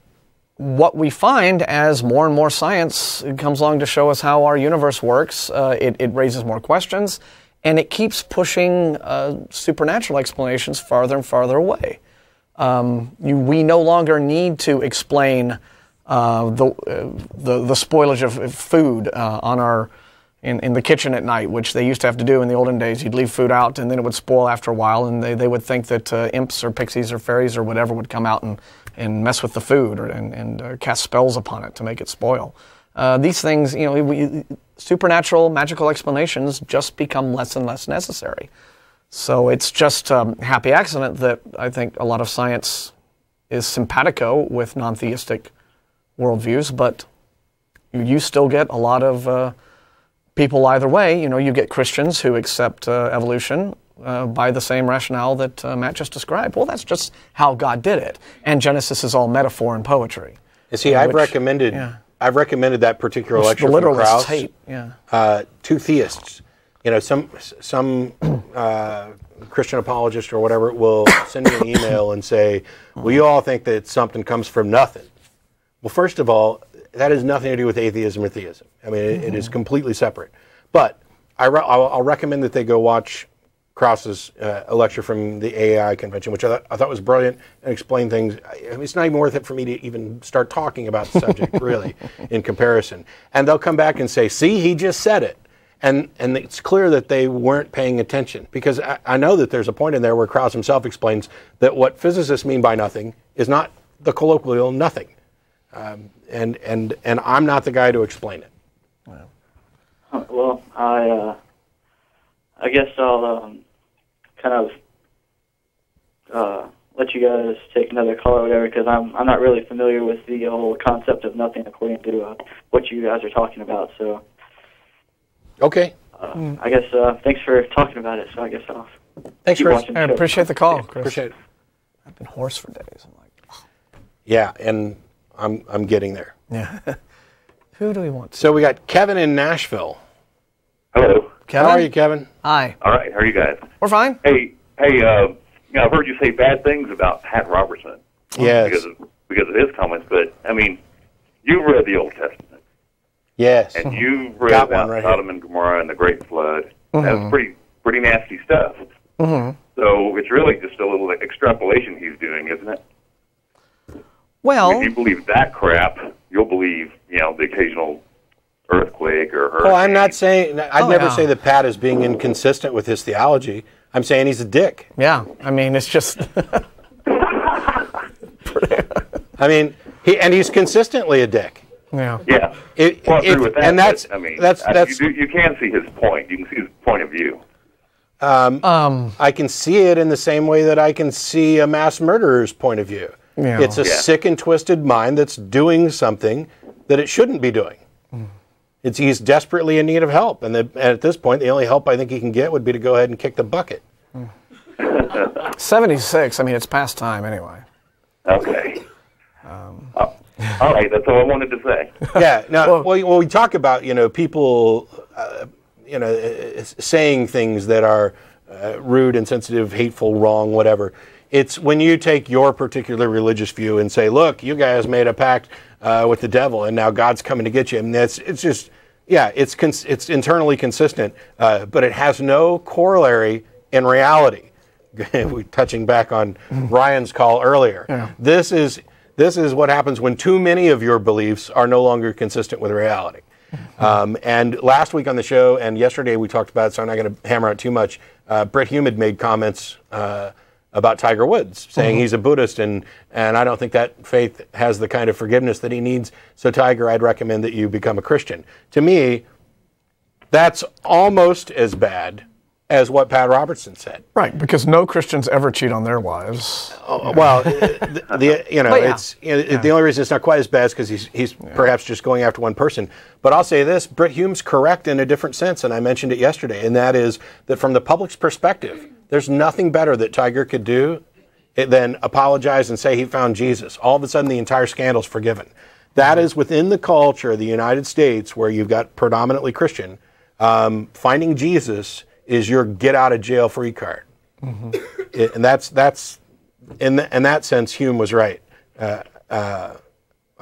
what we find as more and more science comes along to show us how our universe works, it raises more questions, and it keeps pushing supernatural explanations farther and farther away. We no longer need to explain the spoilage of food in the kitchen at night, which they used to have to do in the olden days. You'd leave food out, and then it would spoil after a while, and they would think that imps or pixies or fairies or whatever would come out and mess with the food and cast spells upon it to make it spoil. These things, supernatural, magical explanations just become less and less necessary. So it's just a happy accident that I think a lot of science is simpatico with non-theistic worldviews, but you still get a lot of people either way. You get Christians who accept evolution by the same rationale that Matt just described. Well, that's just how God did it. And Genesis is all metaphor and poetry. You see, I've recommended that particular lecture from Krauss to theists. Some Christian apologist or whatever will send me an email and say, well, you all think that something comes from nothing. Well, first of all, that has nothing to do with atheism or theism. I mean, it is completely separate. But I'll recommend that they go watch Krauss's a lecture from the AAI convention, which I thought was brilliant and explained things. I mean, it's not even worth it for me to even start talking about the subject, really, in comparison. And they'll come back and say, see, he just said it. And it's clear that they weren't paying attention, because I know that there's a point in there where Krauss himself explains that what physicists mean by nothing is not the colloquial nothing. And I'm not the guy to explain it. Well, I guess I'll kind of let you guys take another call or whatever, because I'm not really familiar with the whole concept of nothing according to what you guys are talking about. So, okay. I guess thanks for talking about it. So I guess I'll thanks, Chris. I appreciate the call, Chris. Appreciate it. I've been hoarse for days. I'm like, oh. Yeah, and I'm getting there. Yeah. Who do we want? So we got Kevin in Nashville. Hello. Kevin? How are you, Kevin? Hi. All right. How are you guys? We're fine. Hey. I've heard you say bad things about Pat Robertson. Yes. Because of his comments, but I mean, you've read the Old Testament. Yes. And you've read about Sodom and Gomorrah and the Great Flood. That's pretty nasty stuff. So it's really just a little extrapolation he's doing, isn't it? Well, if you believe that crap, you'll believe, the occasional earthquake or hurricane. Well, I'm not saying, I'd never say that Pat is being inconsistent with his theology. I'm saying he's a dick. Yeah, I mean, it's just... I mean, he's consistently a dick. Yeah. Yeah. I agree with that. And that's, I mean, that's you can see his point. You can see his point of view. I can see it in the same way that I can see a mass murderer's point of view. Yeah. It's a sick and twisted mind that's doing something that it shouldn't be doing. He's desperately in need of help, and at this point, the only help I think he can get would be to go ahead and kick the bucket. 76. I mean, it's past time anyway. Okay. All right. That's all I wanted to say. Yeah. Now, well, we talk about people, saying things that are rude, insensitive, hateful, wrong, whatever. It's when you take your particular religious view and say, look, you guys made a pact with the devil, and now God's coming to get you. And it's internally consistent, but it has no corollary in reality. touching back on Ryan's call earlier. Yeah. This is what happens when too many of your beliefs are no longer consistent with reality. And last week on the show and yesterday we talked about it, so I'm not going to hammer out too much. Britt Hume had made comments about Tiger Woods, saying he's a Buddhist, and I don't think that faith has the kind of forgiveness that he needs. So Tiger, I'd recommend that you become a Christian. To me, that's almost as bad as what Pat Robertson said. Right, because no Christians ever cheat on their wives. Well, the only reason it's not quite as bad is because he's perhaps just going after one person. But I'll say this, Britt Hume's correct in a different sense, and I mentioned it yesterday, and that is that from the public's perspective, there's nothing better that Tiger could do than apologize and say he found Jesus. All of a sudden, the entire scandal's forgiven. That is within the culture of the United States, where you've got predominantly Christian. Finding Jesus is your get-out-of-jail-free card. And that's in that sense, Hume was right. I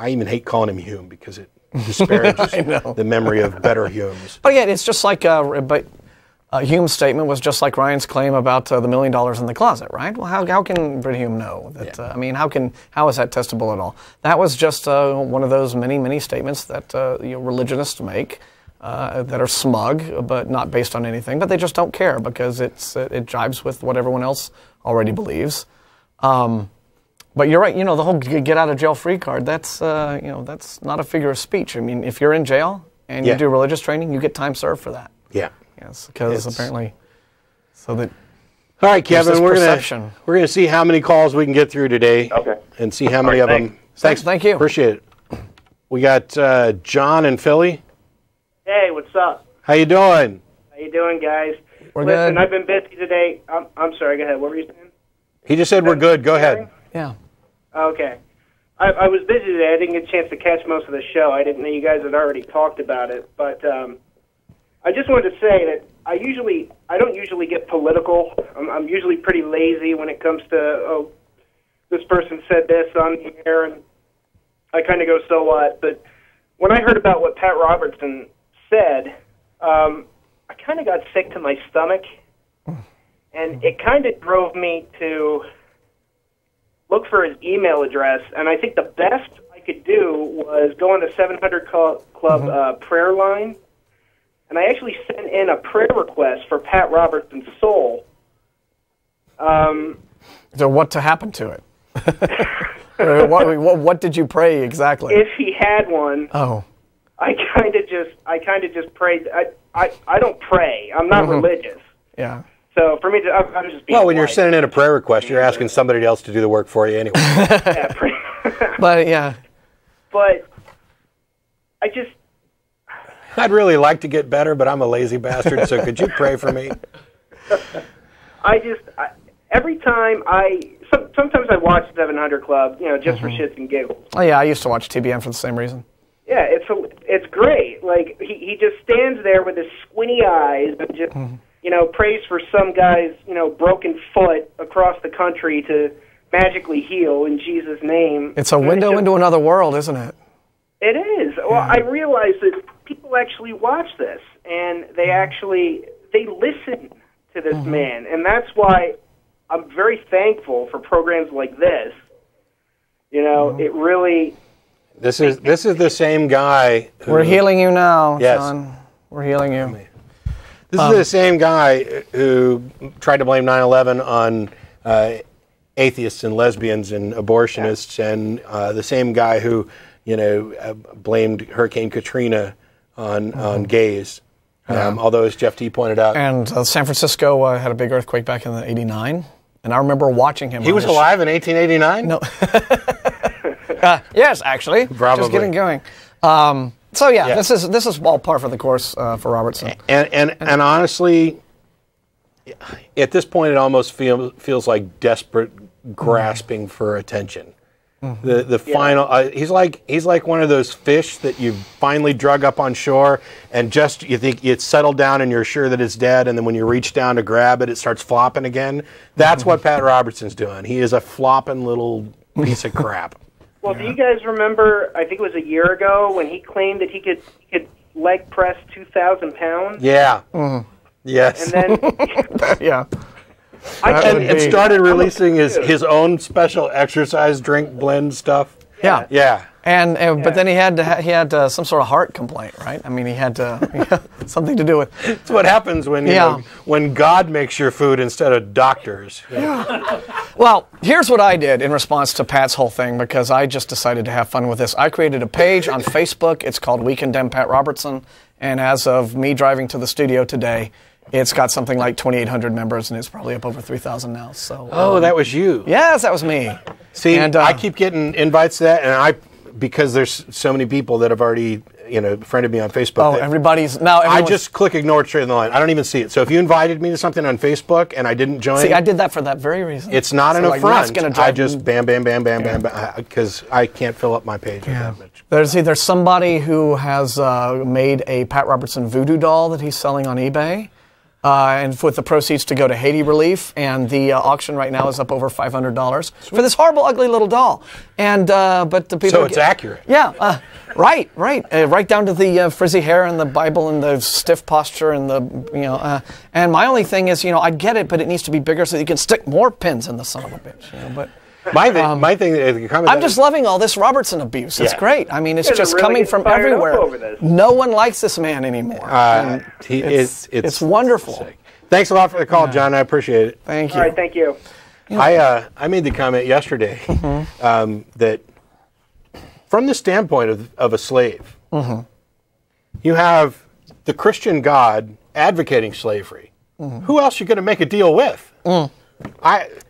even hate calling him Hume because it disparages the memory of better Humes. But yeah, it's just like, Hume's statement was just like Ryan's claim about the $1 million in the closet, right? Well, how can Britt Hume know that? I mean, how is that testable at all? That was just one of those many statements that religionists make that are smug, but not based on anything. But they just don't care because it jives with what everyone else already believes. But you're right. The whole get out of jail free card. That's that's not a figure of speech. I mean, if you're in jail and you do religious training, you get time served for that. Yeah. Yes, because apparently, so that. All right, Kevin, we're gonna see how many calls we can get through today. Okay. And see how many of them. Thanks. Thank you. Appreciate it. We got John in Philly. Hey, what's up? How you doing? How you doing, guys? We're Listen, good. I've been busy today. I'm sorry. Go ahead. What were you saying? He just said we're good. Go ahead. Yeah. Okay. I was busy today. I didn't get a chance to catch most of the show. I didn't know you guys had already talked about it, but I just wanted to say that I don't usually get political. I'm usually pretty lazy when it comes to this person said this on the air, and I kind of go, so what? But when I heard about what Pat Robertson said, I kind of got sick to my stomach, and it kind of drove me to look for his email address, and I think the best I could do was go on the 700 Club prayer line, and I actually sent in a prayer request for Pat Robertson's soul. So what to happen to it? What did you pray exactly? If he had one, I kind of just prayed. I don't pray. I'm not religious. Yeah. So for me, I'm just being Well, when you're polite. sending in a prayer request, you're asking somebody else to do the work for you anyway. Yeah, But yeah. But I just. I'd really like to get better, but I'm a lazy bastard, so could you pray for me? Every time sometimes I watch 700 Club, just for shits and giggles. Oh yeah, I used to watch TBN for the same reason. Yeah, it's great. Like he just stands there with his squinty eyes and just prays for some guy's broken foot across the country to magically heal in Jesus' name. It's a window into another world, isn't it? It is. Well, I realize that people actually watch this and they listen to this man, and that's why I'm very thankful for programs like this. It really. This is the same guy. We're healing you now, Yes. John. We're healing you. This is the same guy who tried to blame 9/11 on atheists and lesbians and abortionists, and the same guy who blamed Hurricane Katrina on gays. Although, as Jeff T pointed out, And San Francisco had a big earthquake back in '89, and I remember watching him. he was alive in 1889. No. Yes, actually. Probably. Just getting going. This is all par for the course for Robertson. And honestly, at this point, it almost feels like desperate grasping for attention. The final, he's like one of those fish that you finally drug up on shore, and just you think it's settled down, and you're sure that it's dead, and then when you reach down to grab it, it starts flopping again. That's what Pat Robertson's doing. He is a flopping little piece of crap. Well, do you guys remember? I think it was a year ago when he claimed that he could leg press 2,000 pounds. Yeah. Yes. And then Yeah. and started releasing his own special exercise drink blend stuff. Yeah. Yeah. And but then he had some sort of heart complaint, right? I mean, he had something to do with. It's what happens when when God makes your food instead of doctors. Yeah. Well, here's what I did in response to Pat's whole thing, because I just decided to have fun with this. I created a page on Facebook. It's called We Condemn Pat Robertson, and as of me driving to the studio today, it's got something like 2,800 members, and it's probably up over 3,000 now. So. That was you. Yes, that was me. See, and I keep getting invites to that, and because there's so many people that have already, friended me on Facebook. Oh, I just click ignore straight in the line. I don't even see it. So if you invited me to something on Facebook and I didn't join, see, I did that for that very reason. It's not an affront. I just bam, because I can't fill up my page with that much. There's either somebody who has made a Pat Robertson voodoo doll that he's selling on eBay. And with the proceeds to go to Haiti relief, and the auction right now is up over $500 for this horrible, ugly little doll. And but the people. So it's accurate. Yeah, right, right down to the frizzy hair and the Bible and the stiff posture and the And my only thing is, I get it, but it needs to be bigger so you can stick more pins in the son of a bitch. But. My thing, I'm just loving all this Robertson abuse. It's great. I mean, it's just really coming from everywhere. No one likes this man anymore. It's wonderful. Sick. Thanks a lot for the call, John. I appreciate it. Thank you. All right, thank you. I made the comment yesterday that from the standpoint of a slave, you have the Christian God advocating slavery. Who else are you going to make a deal with?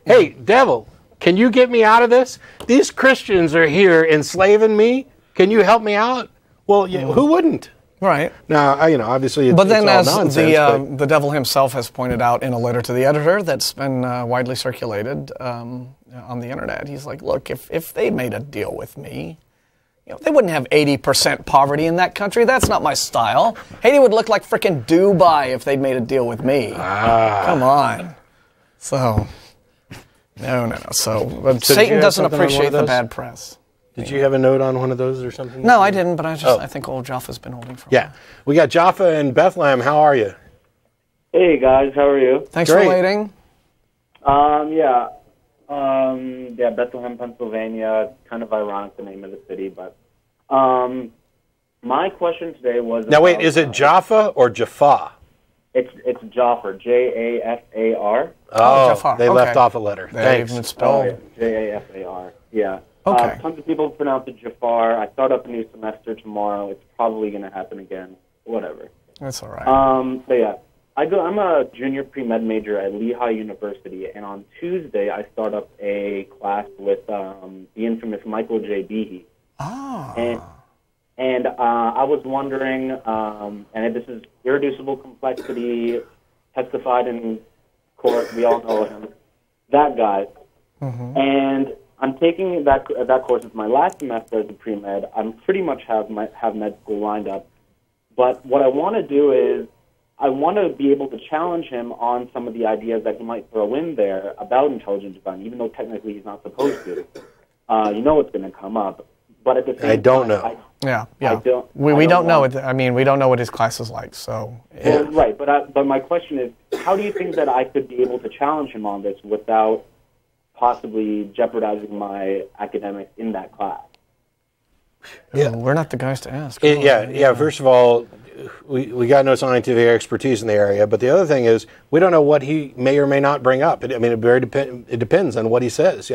Hey, devil. Can you get me out of this? These Christians are here enslaving me. Can you help me out? Well, who wouldn't? Right. Now, obviously, but then, it's all as nonsense, the devil himself has pointed out in a letter to the editor that's been widely circulated on the internet, he's like, look, if they made a deal with me, they wouldn't have 80% poverty in that country. That's not my style. Haiti would look like frickin' Dubai if they'd made a deal with me. Come on. So... No. So Satan doesn't appreciate the bad press. Did you have a note on one of those or something? No, I didn't, but I think old Jaffa's been holding for a while. We got Jaffa in Bethlehem. How are you? Hey, guys. How are you? Thanks for waiting. Bethlehem, Pennsylvania. Kind of ironic, the name of the city, but my question today was... Now, wait, is it Jaffa or Jaffa? It's Jafar, Jafar. Oh, Jafar. They left off a letter. Thanks. Even spelled. Jafar. Yeah. Okay. Tons of people pronounce it Jafar. I start up a new semester tomorrow. It's probably going to happen again. Whatever. That's all right. But yeah, I'm a junior pre-med major at Lehigh University, and on Tuesday I start up a class with the infamous Michael Behe. And I was wondering, and this is irreducible complexity, testified in court, we all know him, that guy. And I'm taking that course. It's my last semester as a pre-med. I'm pretty much have med school lined up. But what I want to do is I want to be able to challenge him on some of the ideas that he might throw in there about intelligent design, even though technically he's not supposed to. It's going to come up. But at the same time, I don't know. We don't know. We don't know what his class is like. So right. But my question is, how do you think that I could be able to challenge him on this without possibly jeopardizing my academics in that class? We're not the guys to ask. First of all, we got no scientific expertise in the area. But the other thing is, we don't know what he may or may not bring up. It depends on what he says.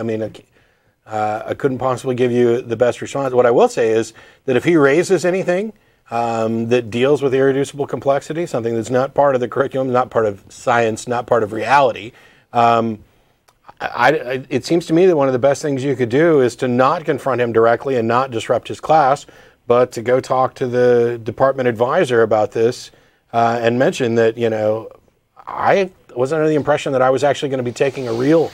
I couldn't possibly give you the best response. What I will say is that if he raises anything that deals with irreducible complexity, something that's not part of the curriculum, not part of science, not part of reality, it seems to me that one of the best things you could do is to not confront him directly and not disrupt his class, but to go talk to the department advisor about this and mention that, I was under the impression that I was actually going to be taking a real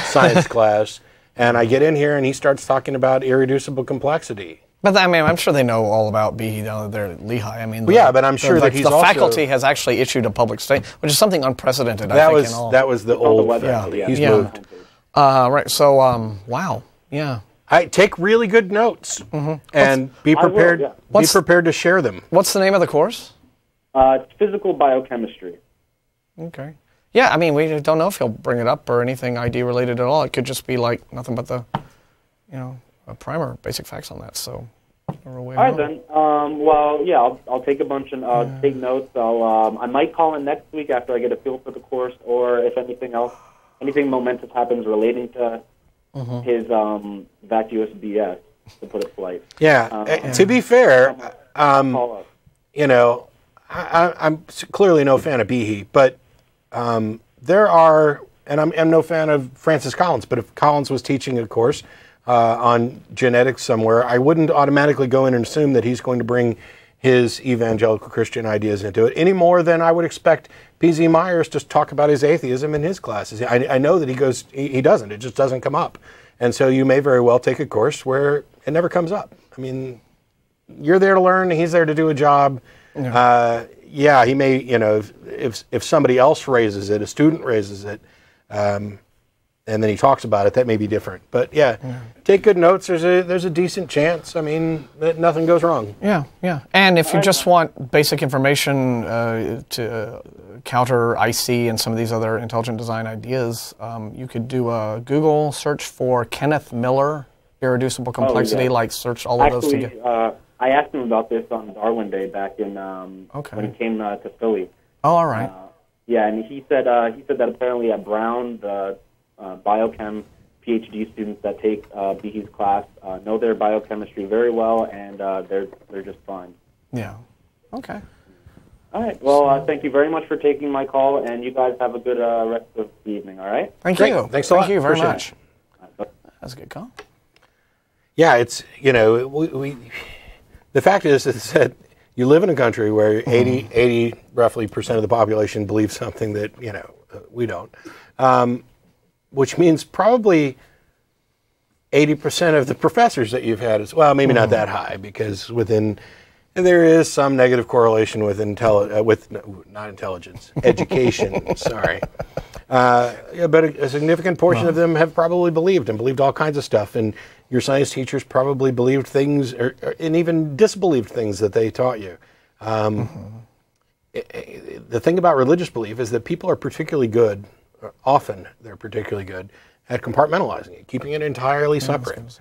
science class. And I get in here, and he starts talking about irreducible complexity. But I'm sure they know all about Behe down there at Lehigh. But I'm sure that the faculty has actually issued a public statement, which is something unprecedented. That was the old faculty. He's moved. Right. So, wow. Yeah. Take really good notes and be prepared. Be prepared to share them. What's the name of the course? It's physical biochemistry. Okay. Yeah, I mean, we don't know if he'll bring it up or anything ID related at all. It could just be like nothing but the, a primer, basic facts on that. So, all right then. Well, yeah, I'll take a bunch and take notes. I might call in next week after I get a feel for the course, or if anything momentous happens relating to his vacuous BS, to put it polite. Yeah. To be fair, I'm clearly no fan of Behe, but there are, and I'm no fan of Francis Collins, but if Collins was teaching a course on genetics somewhere, I wouldn't automatically go in and assume that he's going to bring his evangelical Christian ideas into it any more than I would expect P.Z. Myers to talk about his atheism in his classes. I know that he doesn't. It just doesn't come up. And so you may very well take a course where it never comes up. I mean, you're there to learn, he's there to do a job. Yeah, he may, if somebody else raises it, a student raises it, and then he talks about it, that may be different. But yeah, take good notes. There's a decent chance. I mean, that nothing goes wrong. Yeah. And if you just want basic information to counter IC and some of these other intelligent design ideas, you could do a Google search for Kenneth Miller, irreducible complexity, search all of those together. I asked him about this on Darwin Day back in when he came to Philly. Oh, all right. Yeah, and he said that apparently at Brown, the biochem PhD students that take Behe's class know their biochemistry very well, and they're just fine. Yeah. Okay. All right. Well, thank you very much for taking my call, and you guys have a good rest of the evening. All right. Thank you. Thanks a lot. Thank you very Appreciate much. That's a good call. Yeah, it's the fact is that you live in a country where 80 roughly percent of the population believes something that we don't. Which means probably 80% of the professors that you've had as well, maybe not that high, because there is some negative correlation with not intelligence, education, sorry. But a significant portion of them have probably believed all kinds of stuff, and your science teachers probably believed things, and even disbelieved things that they taught you. The thing about religious belief is that people are particularly good, often they're particularly good at compartmentalizing it, keeping it entirely separate.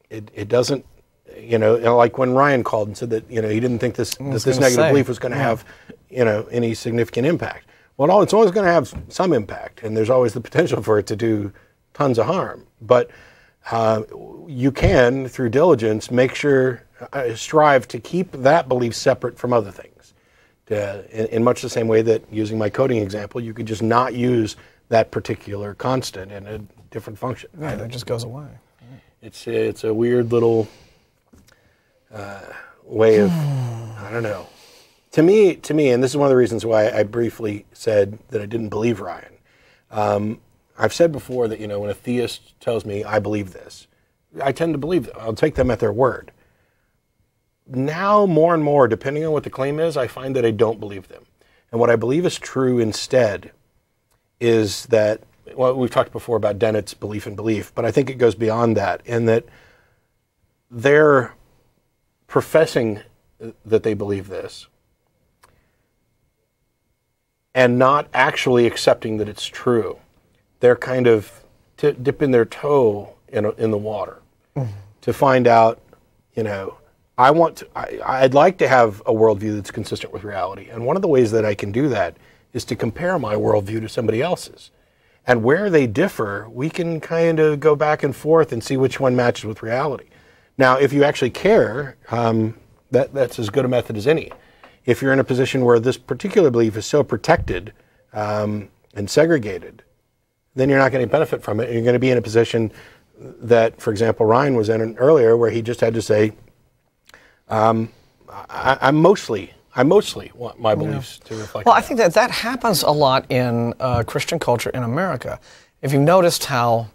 It doesn't, like when Ryan called and said that he didn't think this negative belief was going to have any significant impact. Well, it's always going to have some impact, and there's always the potential for it to do tons of harm. But you can, through diligence, strive to keep that belief separate from other things. In much the same way that, using my coding example, you could just not use that particular constant in a different function. Right, it just goes away. It's a weird little way of, I don't know. To me, and this is one of the reasons why I briefly said that I didn't believe Ryan. I've said before that, when a theist tells me I believe this, I tend to believe them. I'll take them at their word. Now, more and more, depending on what the claim is, I find that I don't believe them. And what I believe is true instead is that, we've talked before about Dennett's belief in belief, but I think it goes beyond that, in that they're professing that they believe this and not actually accepting that it's true. They're kind of dipping their toe in the water to find out, I'd like to have a worldview that's consistent with reality. And one of the ways that I can do that is to compare my worldview to somebody else's. And where they differ, we can kind of go back and forth and see which one matches with reality. Now, if you actually care, that's as good a method as any. If you're in a position where this particular belief is so protected and segregated, then you're not going to benefit from it. You're going to be in a position that, for example, Ryan was in earlier, where he just had to say, I mostly want my beliefs to reflect. Well, I think that happens a lot in Christian culture in America. If you've noticed how,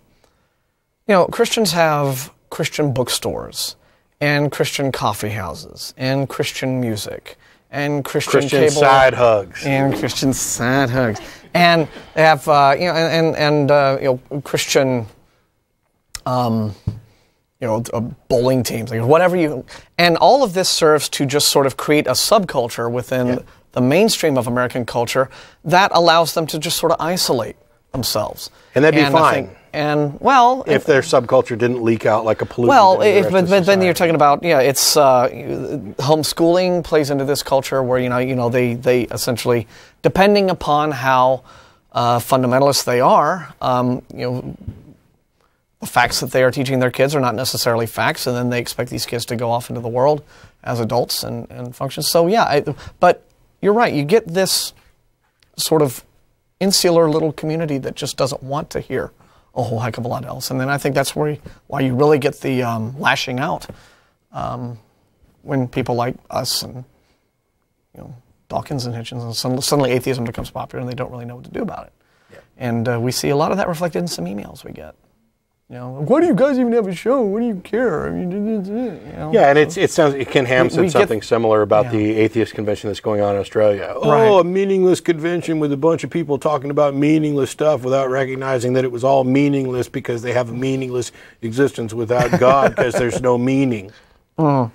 Christians have Christian bookstores and Christian coffee houses and Christian music and Christian cable side hugs and Christian side hugs, and they have Christian bowling teams, like whatever and all of this serves to just sort of create a subculture within the mainstream of American culture, that allows them to just sort of isolate themselves. And that'd be fine. If their subculture didn't leak out like a pollutant. Well, but then you're talking about, it's homeschooling plays into this culture where they essentially, depending upon how fundamentalist they are, the facts that they are teaching their kids are not necessarily facts, and then they expect these kids to go off into the world as adults and function. So but you're right. You get this sort of insular little community that just doesn't want to hear a whole heck of a lot else. And then I think that's why you really get the lashing out when people like us and Dawkins and Hitchens, and suddenly atheism becomes popular and they don't really know what to do about it. Yeah. And we see a lot of that reflected in some emails we get. Why do you guys even have a show? What do you care? I mean, Yeah, and it sounds, Ken Ham said something similar about the atheist convention that's going on in Australia. A meaningless convention with a bunch of people talking about meaningless stuff without recognizing that it was all meaningless because they have a meaningless existence without God because there's no meaning. I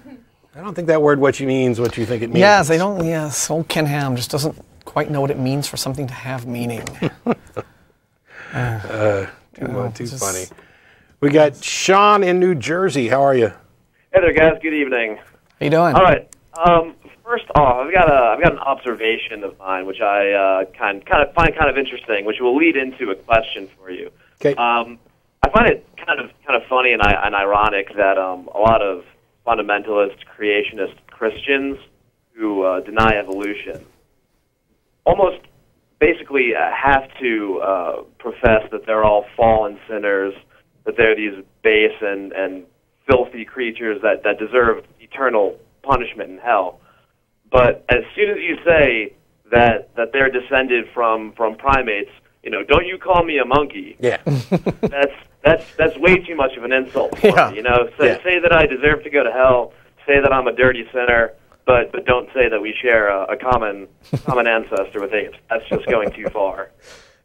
don't think that word what you means what you think it means. Yes, they don't. Yes, old Ken Ham just doesn't quite know what it means for something to have meaning. Too funny. We got Sean in New Jersey. How are you? Hey there, guys. Good evening. How you doing? All right. First off, I've got an observation of mine, which I find kind of interesting, which will lead into a question for you. Okay. I find it kind of funny and ironic that a lot of fundamentalist, creationist Christians who deny evolution almost basically have to profess that they're all fallen sinners, that they're these base and filthy creatures that deserve eternal punishment in hell. But as soon as you say that they're descended from primates, don't you call me a monkey? Yeah. That's way too much of an insult for me. Say that I deserve to go to hell, say that I'm a dirty sinner, but don't say that we share a common ancestor with apes. That's just going too far.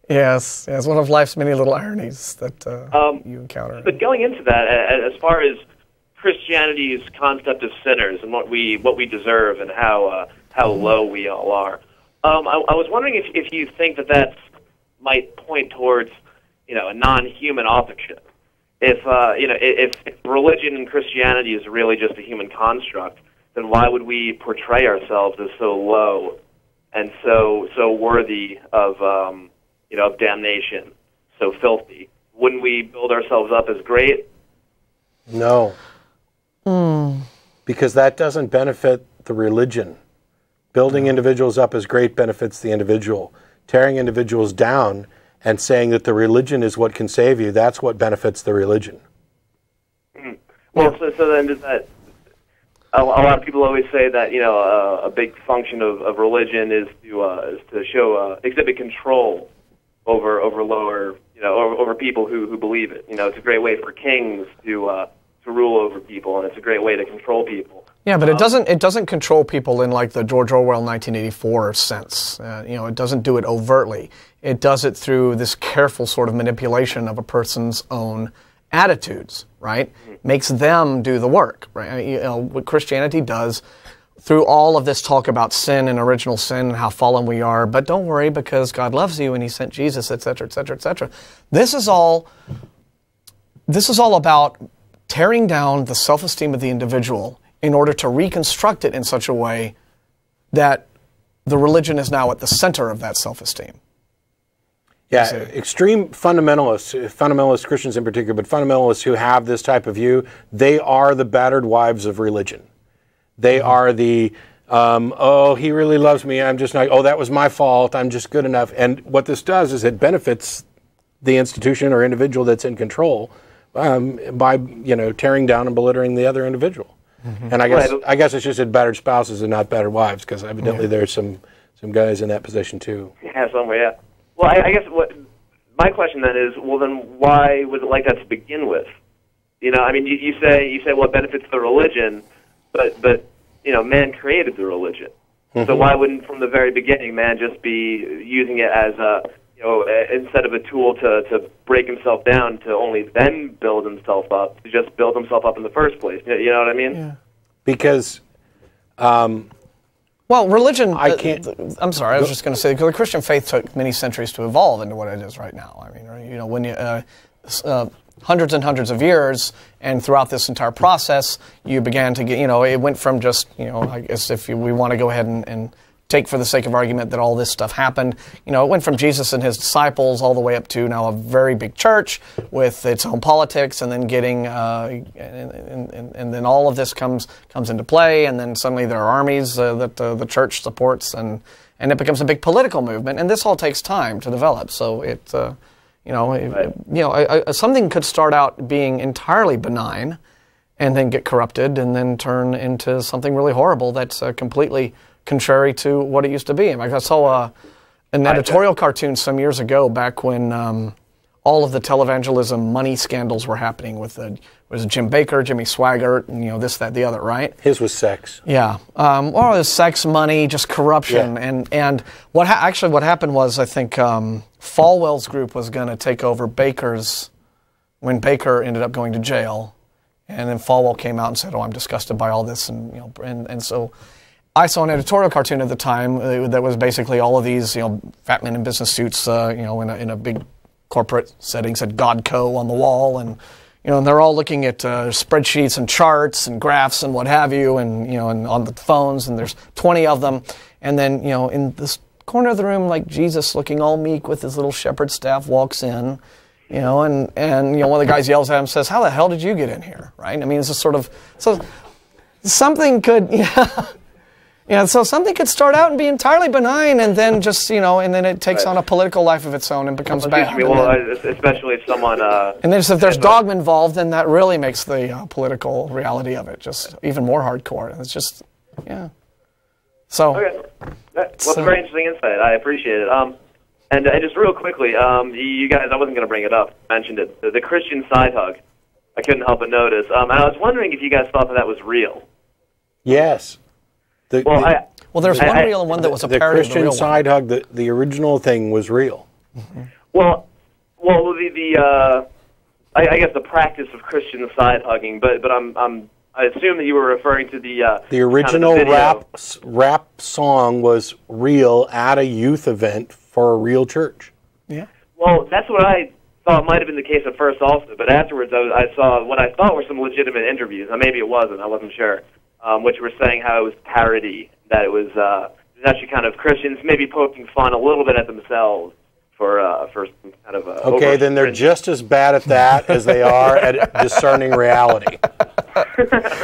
Yes, one of life's many little ironies that you encounter. But going into that, as far as Christianity's concept of sinners and what we deserve and how low we all are, I was wondering if you think that might point towards a non-human authorship. If religion and Christianity is really just a human construct, then why would we portray ourselves as so low and so worthy of damnation, so filthy? Wouldn't we build ourselves up as great? No. Because that doesn't benefit the religion. Building individuals up as great benefits the individual. Tearing individuals down and saying that the religion is what can save you, that's what benefits the religion. Well, so then does that... A lot of people always say that a big function of religion is to show exhibit control over lower over people who believe it. It's a great way for kings to rule over people, and it's a great way to control people. Yeah, but it doesn't control people in like the George Orwell 1984 sense. It doesn't do it overtly. It does it through this careful sort of manipulation of a person's own attitudes, right? Makes them do the work, right? What Christianity does through all of this talk about sin and original sin and how fallen we are, but don't worry because God loves you and He sent Jesus, etc., etc., etc. This is all about tearing down the self-esteem of the individual in order to reconstruct it in such a way that the religion is now at the center of that self-esteem. Yeah, extreme fundamentalist Christians in particular, but fundamentalists who have this type of view, they are the battered wives of religion. They are the, he really loves me, I'm just not, that was my fault, I'm just good enough. And what this does is it benefits the institution or individual that's in control by, tearing down and belittling the other individual. And I guess it's just that battered spouses and not battered wives, because evidently there's some guys in that position too. Yeah, somewhere, yeah. Well, I guess my question then is, well, then why was it like that to begin with? You say, well, it benefits the religion, but man created the religion. So why wouldn't, from the very beginning, man just be using it as instead of a tool to break himself down, to only then build himself up, to just build himself up in the first place? You know what I mean? Yeah. Because Well, religion. I can't. I'm sorry. I was just going to say because the Christian faith took many centuries to evolve into what it is right now. I mean, you know, when you hundreds and hundreds of years, and throughout this entire process, you began to get. You know, it went from just. You know, I guess if we want to go ahead and take for the sake of argument that all this stuff happened. You know, it went from Jesus and his disciples all the way up to now a very big church with its own politics, and then getting, and then all of this comes into play, and then suddenly there are armies that the church supports, and it becomes a big political movement, and this all takes time to develop. So it, something could start out being entirely benign, and then get corrupted, and then turn into something really horrible that's completely contrary to what it used to be. I saw an editorial cartoon some years ago, back when all of the televangelism money scandals were happening with was it Jim Bakker, Jimmy Swaggart, and you know this, that, the other, right? His was sex. Yeah. Well, it was sex, money, just corruption, and what happened was I think Falwell's group was going to take over Bakker's when Bakker ended up going to jail, and then Falwell came out and said, "Oh, I'm disgusted by all this," and you know, and so. I saw an editorial cartoon at the time that was basically all of these, you know, fat men in business suits, you know, in a big corporate setting, said "God Co." on the wall, and you know, and they're all looking at spreadsheets and charts and graphs and what have you, and you know, and on the phones, and there's 20 of them, and then you know, in this corner of the room, like Jesus, looking all meek with his little shepherd staff, walks in, you know, and you know, one of the guys yells at him, says, "How the hell did you get in here?" Right? I mean, it's just sort of something could. Yeah, so something could start out and be entirely benign, and then just, you know, and then it takes on a political life of its own and becomes bad. Especially if someone... and then if there's dogma involved, then that really makes the political reality of it just even more hardcore. It's just, yeah. So... Okay. Well, very interesting insight. I appreciate it. And just real quickly, you guys, I wasn't going to bring it up, mentioned it, the Christian side hug. I couldn't help but notice. And I was wondering if you guys thought that was real. Yes. There's one real and one that was a parody of the real one. The Christian side hug, the original thing was real. Mm-hmm. Well, I guess the practice of Christian side hugging, but I assume that you were referring to the original kind of rap song was real at a youth event for a real church. Yeah. Well, that's what I thought might have been the case at first also, but afterwards I saw what I thought were some legitimate interviews. Now, maybe it wasn't. I wasn't sure. Which were saying how it was parody, that it was actually kind of Christians maybe poking fun a little bit at themselves for some kind of... okay, then they're just as bad at that as they are at discerning reality.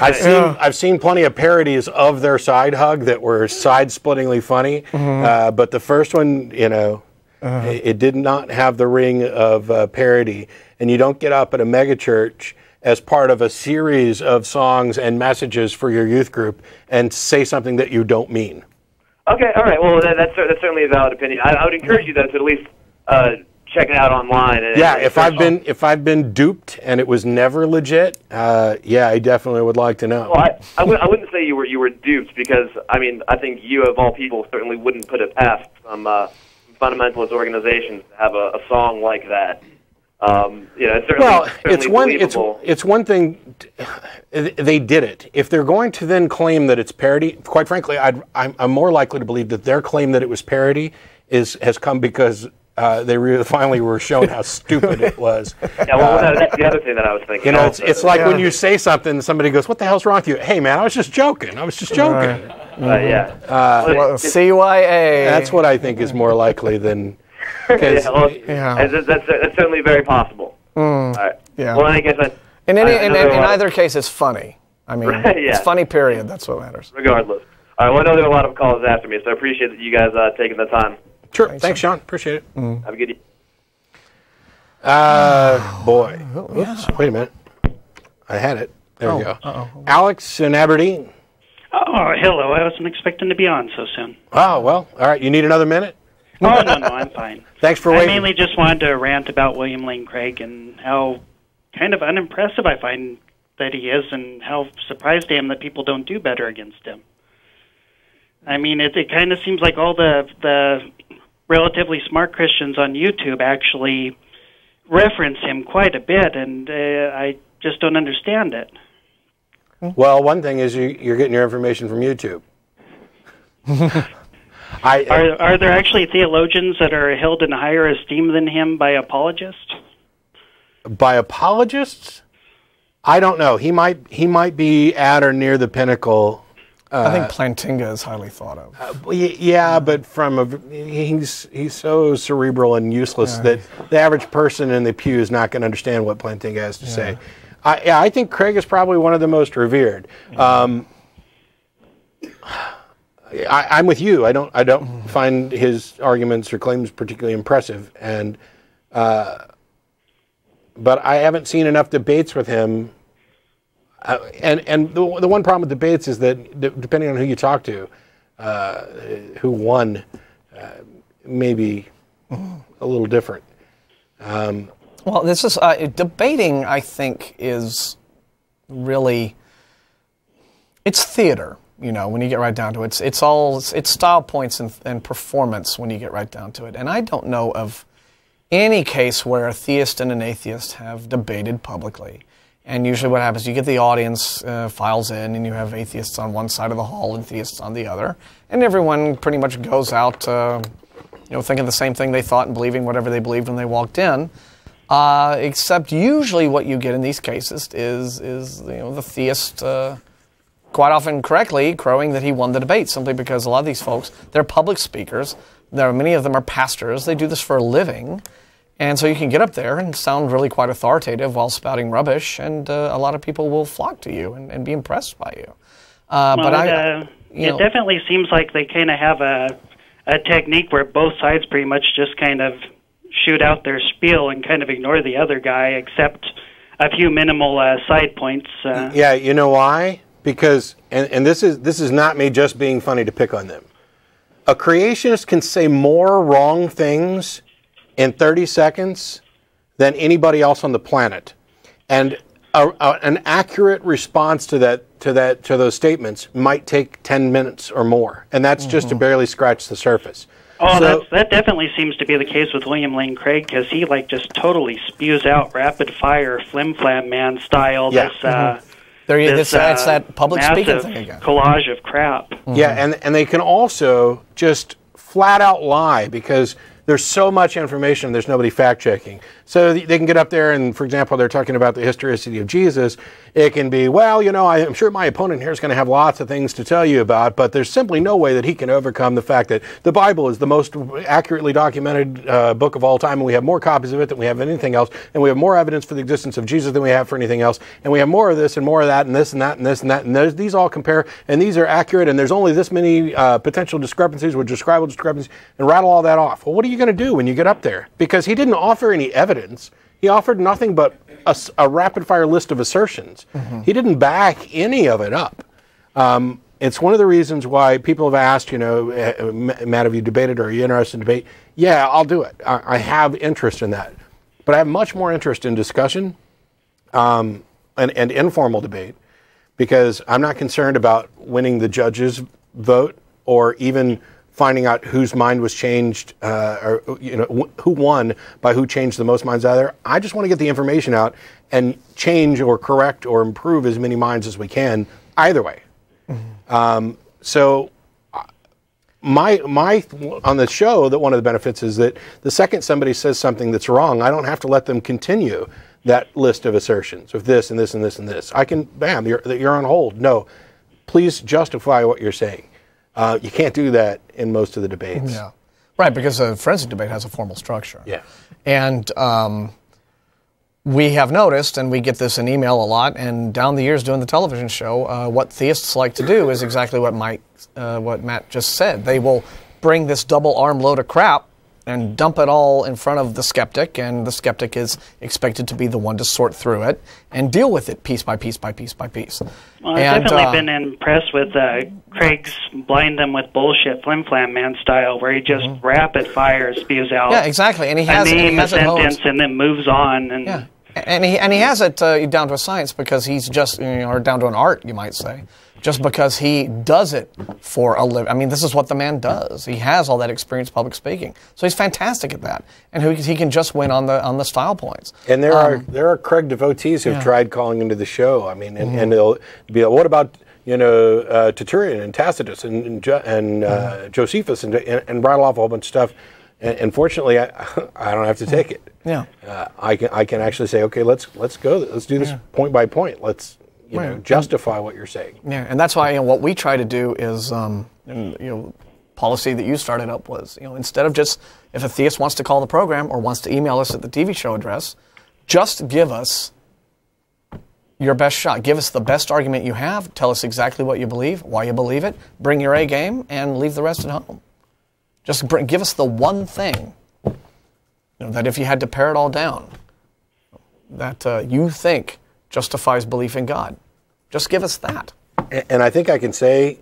I've seen plenty of parodies of their side hug that were side-splittingly funny, but the first one, you know, it did not have the ring of parody, and you don't get up at a megachurch as part of a series of songs and messages for your youth group and say something that you don't mean. Okay, all right. Well, that's certainly a valid opinion. I would encourage you, though, to at least check it out online. If I've been duped and it was never legit, I definitely would like to know. Well, I wouldn't say you were duped, because I mean, I think you of all people certainly wouldn't put it past some fundamentalist organizations to have a song like that. It's one thing. They did it. If they're going to then claim that it's parody, quite frankly, I'm more likely to believe that their claim that it was parody has come because they finally were shown how stupid it was. Yeah, well, that's the other thing that I was thinking. You know, it's like when you say something, somebody goes, "What the hell's wrong with you?" Hey, man, I was just joking. CYA. That's what I think is more likely than. That's certainly very possible. All right. Yeah. Well, I guess in either case, it's funny. I mean, it's funny. Period. That's what matters. Regardless. All right. Well, I know there are a lot of calls after me, so I appreciate that you guys taking the time. Sure. Thanks, Sean. Appreciate it. Have a good evening. Boy. Oops. Wait a minute. I had it. There we go. Alex in Aberdeen. Oh, hello. I wasn't expecting to be on so soon. Oh, well. All right. You need another minute? Oh, no, I'm fine. Thanks for waiting. I mainly just wanted to rant about William Lane Craig and how kind of unimpressive I find that he is, and how surprised I am that people don't do better against him. I mean, it kind of seems like all the relatively smart Christians on YouTube actually reference him quite a bit, and I just don't understand it. Well, one thing is you're getting your information from YouTube. Are there actually theologians that are held in higher esteem than him by apologists? By apologists? I don't know. He might be at or near the pinnacle. I think Plantinga is highly thought of. Yeah, but he's so cerebral and useless that the average person in the pew is not going to understand what Plantinga has to say. I think Craig is probably one of the most revered. I'm with you. I don't find his arguments or claims particularly impressive, but I haven't seen enough debates with him. And the one problem with debates is that depending on who you talk to, who won, may be a little different. Well, this is debating. I think is really it's theater. You know, when you get right down to it, it's style points and performance when you get right down to it. And I don't know of any case where a theist and an atheist have debated publicly. And usually what happens, you get the audience files in, and you have atheists on one side of the hall and theists on the other. And everyone pretty much goes out, thinking the same thing they thought and believing whatever they believed when they walked in. Except usually what you get in these cases is the theist, quite often correctly, crowing that he won the debate, simply because a lot of these folks, they're public speakers. Many of them are pastors. They do this for a living. And so you can get up there and sound really quite authoritative while spouting rubbish, and a lot of people will flock to you and be impressed by you. It definitely seems like they kind of have a technique where both sides pretty much just kind of shoot out their spiel and kind of ignore the other guy, except a few minimal side points. Yeah, you know why? Because, and this is not me just being funny to pick on them. A creationist can say more wrong things in 30 seconds than anybody else on the planet, and an accurate response to those statements might take 10 minutes or more, and that's just to barely scratch the surface. Oh, so, that definitely seems to be the case with William Lane Craig, because he just totally spews out rapid fire, flim flam man style. Yeah. It's that public speaking thing again. Collage of crap. Yeah, and they can also just flat out lie because there's so much information, there's nobody fact-checking. So they can get up there and, for example, they're talking about the historicity of Jesus. It can be, well, I'm sure my opponent here is going to have lots of things to tell you about, but there's simply no way that he can overcome the fact that the Bible is the most accurately documented book of all time, and we have more copies of it than we have anything else, and we have more evidence for the existence of Jesus than we have for anything else, and we have more of this and more of that and this and that and this and that, and these all compare, and these are accurate, and there's only this many potential discrepancies with describable discrepancies, and rattle all that off. Well, what are you going to do when you get up there? Because he didn't offer any evidence. He offered nothing but a rapid-fire list of assertions. He didn't back any of it up. It's one of the reasons why people have asked, Matt, have you debated or are you interested in debate? Yeah, I'll do it. I have interest in that. But I have much more interest in discussion and informal debate, because I'm not concerned about winning the judge's vote or even finding out whose mind was changed, or who won by who changed the most minds out there. I just want to get the information out and change or correct or improve as many minds as we can, either way. So my on the show, that one of the benefits is that the second somebody says something that's wrong, I don't have to let them continue that list of assertions of this and this and this and this. I can, bam, you're on hold. No, please justify what you're saying. You can't do that in most of the debates. Yeah, right, because a forensic debate has a formal structure. Yeah. And we have noticed, and we get this in email a lot, and down the years doing the television show, what theists like to do is exactly what Matt just said. They will bring this double armload of crap and dump it all in front of the skeptic, and the skeptic is expected to be the one to sort through it and deal with it piece by piece by piece by piece. Well, I've definitely been impressed with Craig's blind them with bullshit flim-flam man style, where he just rapid fire spews out. Yeah, exactly, and he has a name, a sentence, and then moves on. And yeah, and he has it down to a science, because he's just, or down to an art, you might say. Just because he does it for a living. I mean, this is what the man does. He has all that experience public speaking, so he's fantastic at that, and he can just win on the style points. And there are Craig devotees who've tried calling into the show. I mean, and they'll be like, what about Tertullian and Tacitus and Josephus and rattle off a whole bunch of stuff. And fortunately, I don't have to take it. Yeah. I can actually say, okay, let's go. Let's do this point by point. Let's justify what you're saying. Yeah, and that's why what we try to do is, policy that you started up was, instead of just, if a theist wants to call the program or wants to email us at the TV show address, just give us your best shot. Give us the best argument you have. Tell us exactly what you believe, why you believe it. Bring your A game and leave the rest at home. Just give us the one thing that if you had to pare it all down, that you think justifies belief in God. Just give us that. And I think I can say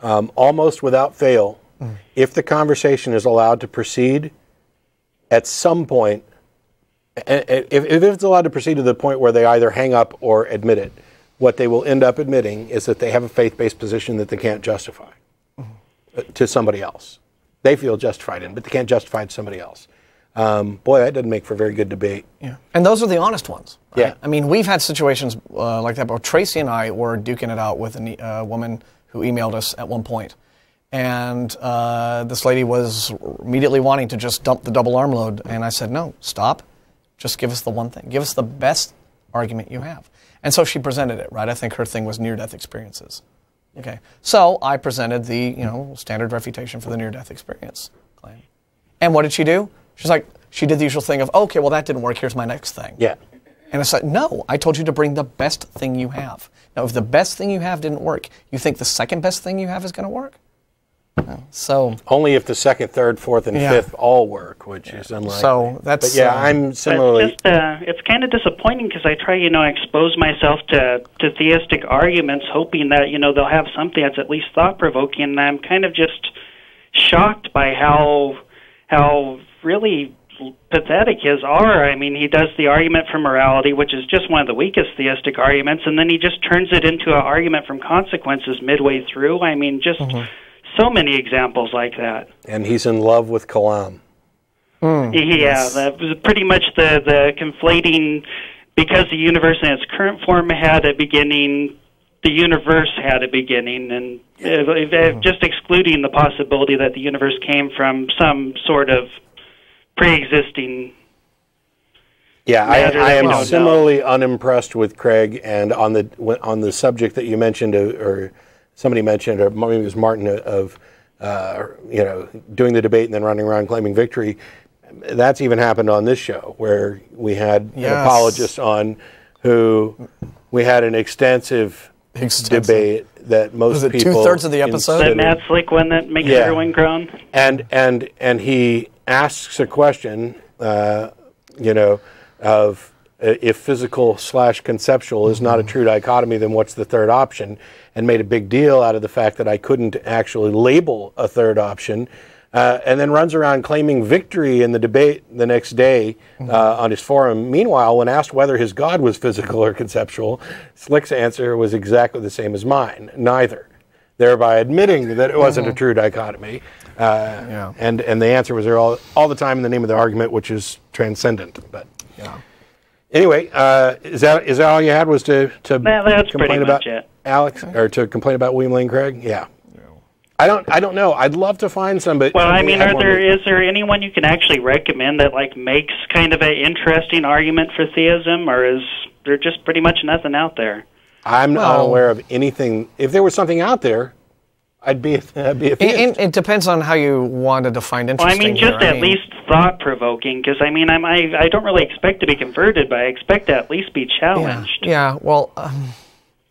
almost without fail, if the conversation is allowed to proceed, at some point, if it's allowed to proceed to the point where they either hang up or admit it, what they will end up admitting is that they have a faith-based position that they can't justify to somebody else. They feel justified in, but they can't justify it to somebody else. Boy, that doesn't make for very good debate. Yeah, and those are the honest ones. Right? Yeah. I mean, we've had situations like that, but Tracy and I were duking it out with a woman who emailed us at one point. And this lady was immediately wanting to just dump the double arm load. And I said, no, stop. Just give us the one thing. Give us the best argument you have. And so she presented it, right? I think her thing was near-death experiences. Okay. So I presented the, standard refutation for the near-death experience claim. And what did she do? She's like, she did the usual thing of, okay, well, that didn't work. Here's my next thing. Yeah. And it's like, no, I told you to bring the best thing you have. Now, if the best thing you have didn't work, you think the second best thing you have is going to work? No. So only if the second, third, fourth, and fifth all work, which is unlikely. So that's. But I'm similarly. It's kind of disappointing because I try, expose myself to theistic arguments, hoping that they'll have something that's at least thought-provoking, and I'm kind of just shocked by how really pathetic his are. I mean, he does the argument for morality, which is just one of the weakest theistic arguments, and then he just turns it into an argument from consequences midway through. I mean, just so many examples like that. And he's in love with Kalam. Yeah, that was pretty much the conflating, because the universe in its current form had a beginning, the universe had a beginning, and just excluding the possibility that the universe came from some sort of pre-existing. Yeah, I am similarly unimpressed with Craig, and on the subject that you mentioned, or somebody mentioned, or maybe it was Martin, of doing the debate and then running around claiming victory. That's even happened on this show, where we had an apologist on who we had an extensive debate that most people. 2/3 of the episode? The Matt Slick one that makes everyone groan? And he asks a question, of if physical/conceptual is not a true dichotomy, then what's the third option? And made a big deal out of the fact that I couldn't actually label a third option, and then runs around claiming victory in the debate the next day on his forum. Meanwhile, when asked whether his God was physical or conceptual, Slick's answer was exactly the same as mine, neither, thereby admitting that it wasn't a true dichotomy. And the answer was there all the time in the name of the argument, which is transcendent. But anyway, is that all you had, was to complain about Alex, or to complain about William Lane Craig? Yeah. I don't know. I'd love to find somebody. Well, I mean, is there anyone you can actually recommend that makes kind of an interesting argument for theism, or is there just pretty much nothing out there? I'm not aware of anything. If there was something out there, I'd be a theist. It depends on how you want to define interesting. Well, I mean, just at least thought-provoking, because I don't really expect to be converted, but I expect to at least be challenged. Yeah. Well.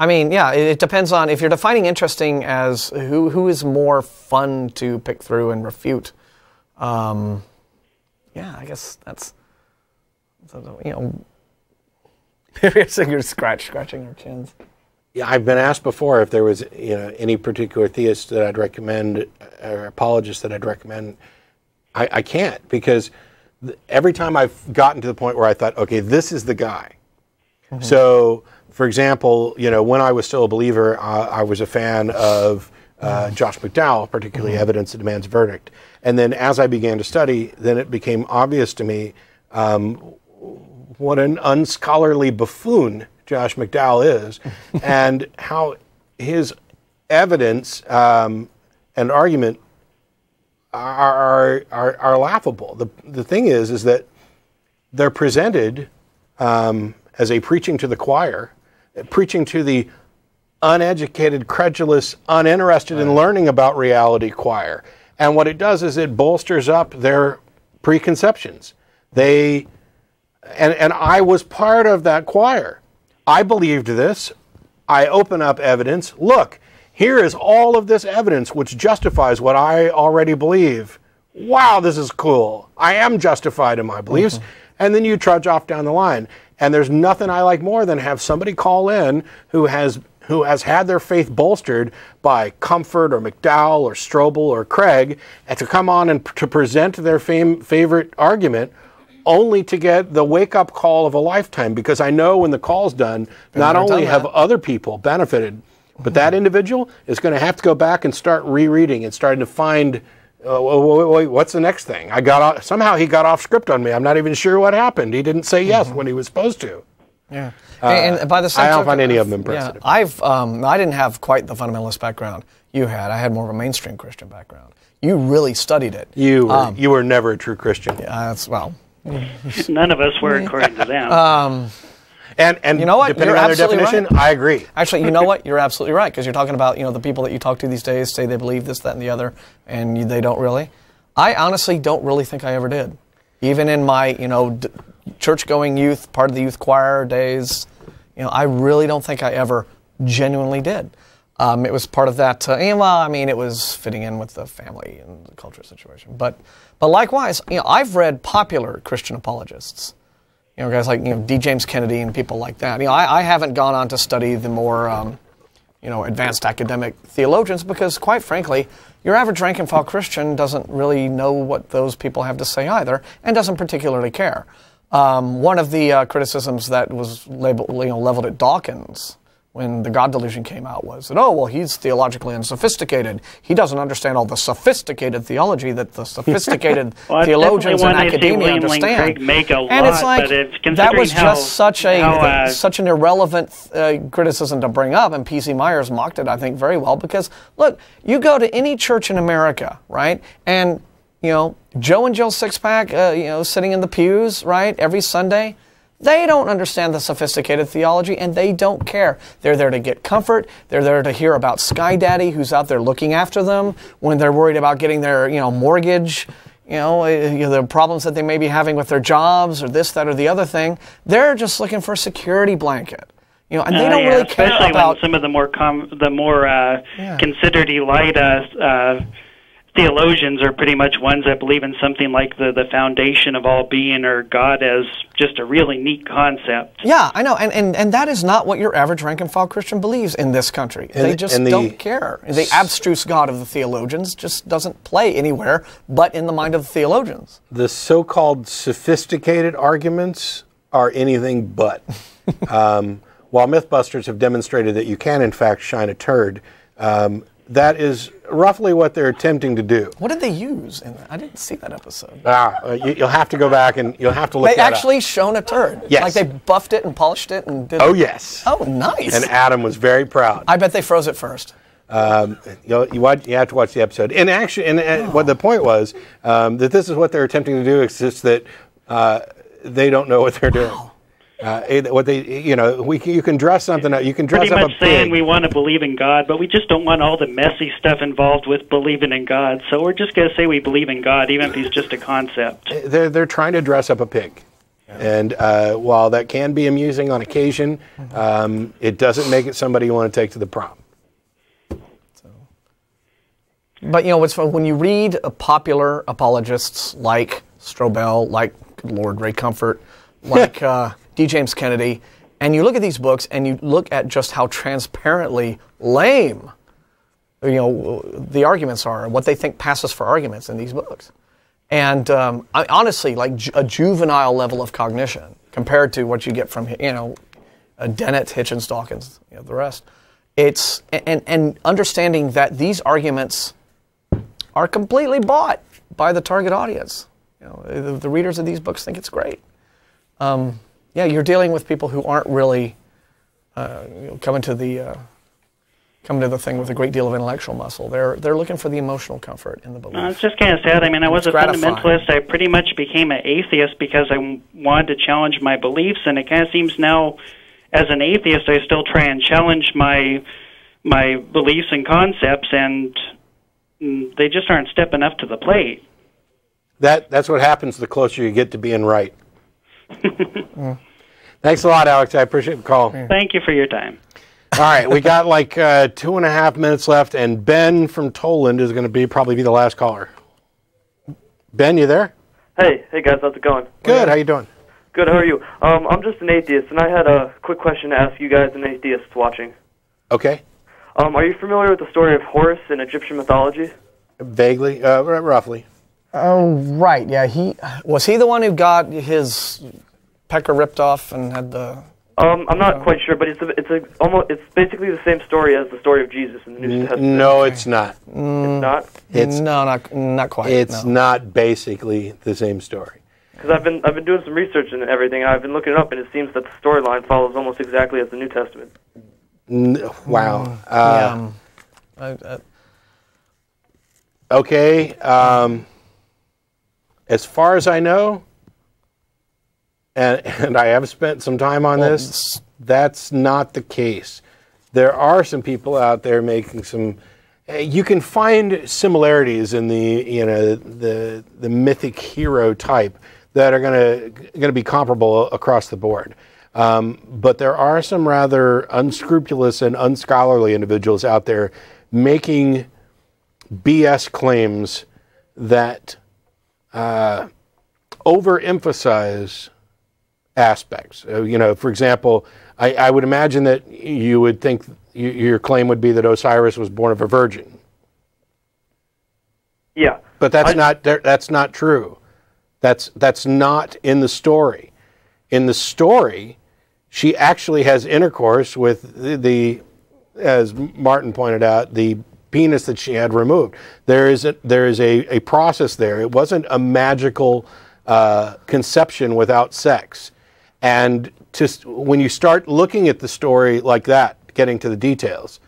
It depends on, if you're defining interesting as who is more fun to pick through and refute. I guess that's you're scratching our chins. Yeah, I've been asked before if there was any particular theist that I'd recommend, or apologist that I'd recommend. I can't, because every time I've gotten to the point where I thought, okay, this is the guy. So, for example, when I was still a believer, I was a fan of Josh McDowell, particularly Evidence That Demands a Verdict. And then as I began to study, then it became obvious to me what an unscholarly buffoon Josh McDowell is, and how his evidence and argument are laughable. The thing is that they're presented as a preaching to the choir, preaching to the uneducated, credulous, uninterested in learning about reality choir. And what it does is it bolsters up their preconceptions. And I was part of that choir. I believed this. I open up evidence. Look, here is all of this evidence which justifies what I already believe. Wow, this is cool. I am justified in my beliefs. And then you trudge off down the line. And there's nothing I like more than have somebody call in who has had their faith bolstered by Comfort or McDowell or Strobel or Craig, and to come on and to present their favorite argument, only to get the wake-up call of a lifetime. Because I know when the call's done, not only have other people benefited, but that individual is going to have to go back and start rereading and starting to find, wait, what's the next thing? Somehow he got off script on me. I'm not even sure what happened. He didn't say yes when he was supposed to. Yeah. And by the same I don't token, find any of them impressive. Yeah, I didn't have quite the fundamentalist background you had. I had more of a mainstream Christian background. You really studied it. You were never a true Christian. Yeah, none of us were, according to them. And you know what? Depending You're on their absolutely definition, right. I agree. Actually, you know what? You're absolutely right, because you're talking about, the people that you talk to these days say they believe this, that, and the other, and they don't really. I honestly don't really think I ever did. Even in my, church-going youth, part of the youth choir days, I really don't think I ever genuinely did. It was part of that, it was fitting in with the family and the culture situation. But likewise, I've read popular Christian apologists. Guys like D. James Kennedy and people like that. I haven't gone on to study the more advanced academic theologians because, quite frankly, your average rank-and-file Christian doesn't really know what those people have to say either, and doesn't particularly care. One of the criticisms that was leveled at Dawkins when the God delusion came out was that, he's theologically unsophisticated. He doesn't understand all the sophisticated theology that the sophisticated theologians and academia understand. And it's like, that was just such an irrelevant criticism to bring up, and P.C. Myers mocked it, I think, very well, because, look, you go to any church in America, right, and, Joe and Joe Sixpack, sitting in the pews, right, every Sunday, they don't understand the sophisticated theology, and they don't care. They're there to get comfort. They're there to hear about Sky Daddy, who's out there looking after them when they're worried about getting their, mortgage, the problems that they may be having with their jobs or this, that, or the other thing. They're just looking for a security blanket. And they don't really care about... Especially when some of the more considered elite theologians are pretty much ones that believe in something like the foundation of all being, or God as just a really neat concept. Yeah, I know, and that is not what your average rank-and-file Christian believes in this country. They just don't care. The abstruse God of the theologians just doesn't play anywhere but in the mind of the theologians. The so-called sophisticated arguments are anything but. While Mythbusters have demonstrated that you can, in fact, shine a turd, that is roughly what they're attempting to do. What did they use in that? I didn't see that episode. You'll have to go back and you'll have to look They actually shone a turd? Yes. Like they buffed it and polished it and did Oh, yes. Oh, nice. And Adam was very proud. I bet they froze it first. You have to watch the episode. And actually, what the point was, that this is what they're attempting to do, it's just that they don't know what they're doing. You can dress something up. You can dress pretty up much a saying pig. we want to believe in God, but we just don't want all the messy stuff involved with believing in God. So we're just going to say we believe in God, even if he's just a concept. They're trying to dress up a pig, and while that can be amusing on occasion, it doesn't make it somebody you want to take to the prom. But what's fun when you read popular apologists like Strobel, like good Lord Ray Comfort, like D. James Kennedy, and you look at these books and you look at just how transparently lame, the arguments are, and what they think passes for arguments in these books. And honestly, like a juvenile level of cognition compared to what you get from, Dennett, Hitchens, Dawkins, the rest. It's and understanding that these arguments are completely bought by the target audience. The readers of these books think it's great. You're dealing with people who aren't really coming to the come to the thing with a great deal of intellectual muscle. They're looking for the emotional comfort in the belief. It's just kind of sad. I mean, I was a gratifying. fundamentalist. I pretty much became an atheist because I wanted to challenge my beliefs, and it kind of seems now, as an atheist, I still try and challenge my beliefs and concepts, and they just aren't stepping up to the plate. That's what happens the closer you get to being right. Thanks a lot, Alex. I appreciate the call. Thank you for your time. All right, we got like 2.5 minutes left, and Ben from Toland is going to probably be the last caller. Ben, you there? Hey guys, how's it going? Good. How you doing? Good. How are you? I'm just an atheist, and I had a quick question to ask you guys, an atheist watching. Okay. Are you familiar with the story of Horus in Egyptian mythology? Vaguely, roughly. Oh, right. Yeah, was he the one who got his pecker ripped off and had the... I'm not quite sure, but it's basically the same story as the story of Jesus in the New Testament. No, it's not. It's not? not quite. It's not basically the same story. Because I've been doing some research and everything, and I've been looking it up, and it seems that the storyline follows almost exactly as the New Testament. Wow. Okay. As far as I know, and I have spent some time on this, that's not the case. There are some people out there making some... You can find similarities in the mythic hero type that are going to be comparable across the board. But there are some rather unscrupulous and unscholarly individuals out there making BS claims that overemphasize aspects. For example, I would imagine that you would think your claim would be that Osiris was born of a virgin. Yeah. But that's not true. That's not in the story. In the story, she actually has intercourse with the, as Martin pointed out, the penis that she had removed. There is a process there. It wasn't a magical conception without sex. And when you start looking at the story like that, getting to the details,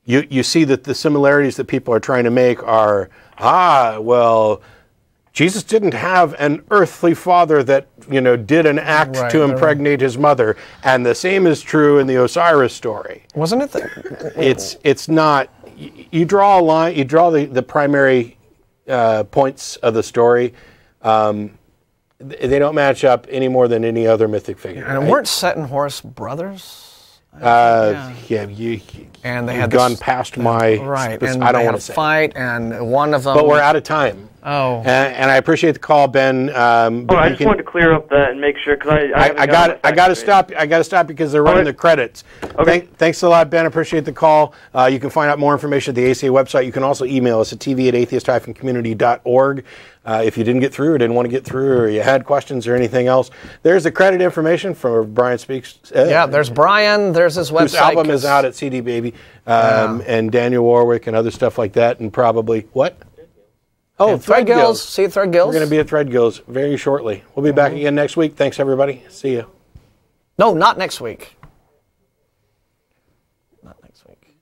you see that the similarities that people are trying to make are, well, Jesus didn't have an earthly father that, did an act to impregnate his mother. And the same is true in the Osiris story. Wasn't it? It's not. You draw a line, you draw the primary points of the story. They don't match up any more than any other mythic figure. And weren't Set and Horus brothers? And they had gone past my... Right, and I don't want to say. Fight, and one of them... But we're out of time. Oh. And I appreciate the call, Ben. I just wanted to clear up that and make sure, because I got to stop. I got to stop because they're running the credits. Okay. Thanks a lot, Ben. I appreciate the call. You can find out more information at the ACA website. You can also email us at tv@atheist-community.org. If you didn't get through or didn't want to get through, or you had questions or anything else, there's the credit information for Brian Speaks. There's Brian. There's his website. Whose album is out at CD Baby, and Daniel Warwick and other stuff like that, and probably what? Oh, Threadgills. See you at Threadgills. We're going to be at Threadgills very shortly. We'll be back again next week. Thanks, everybody. See you. No, not next week. Not next week.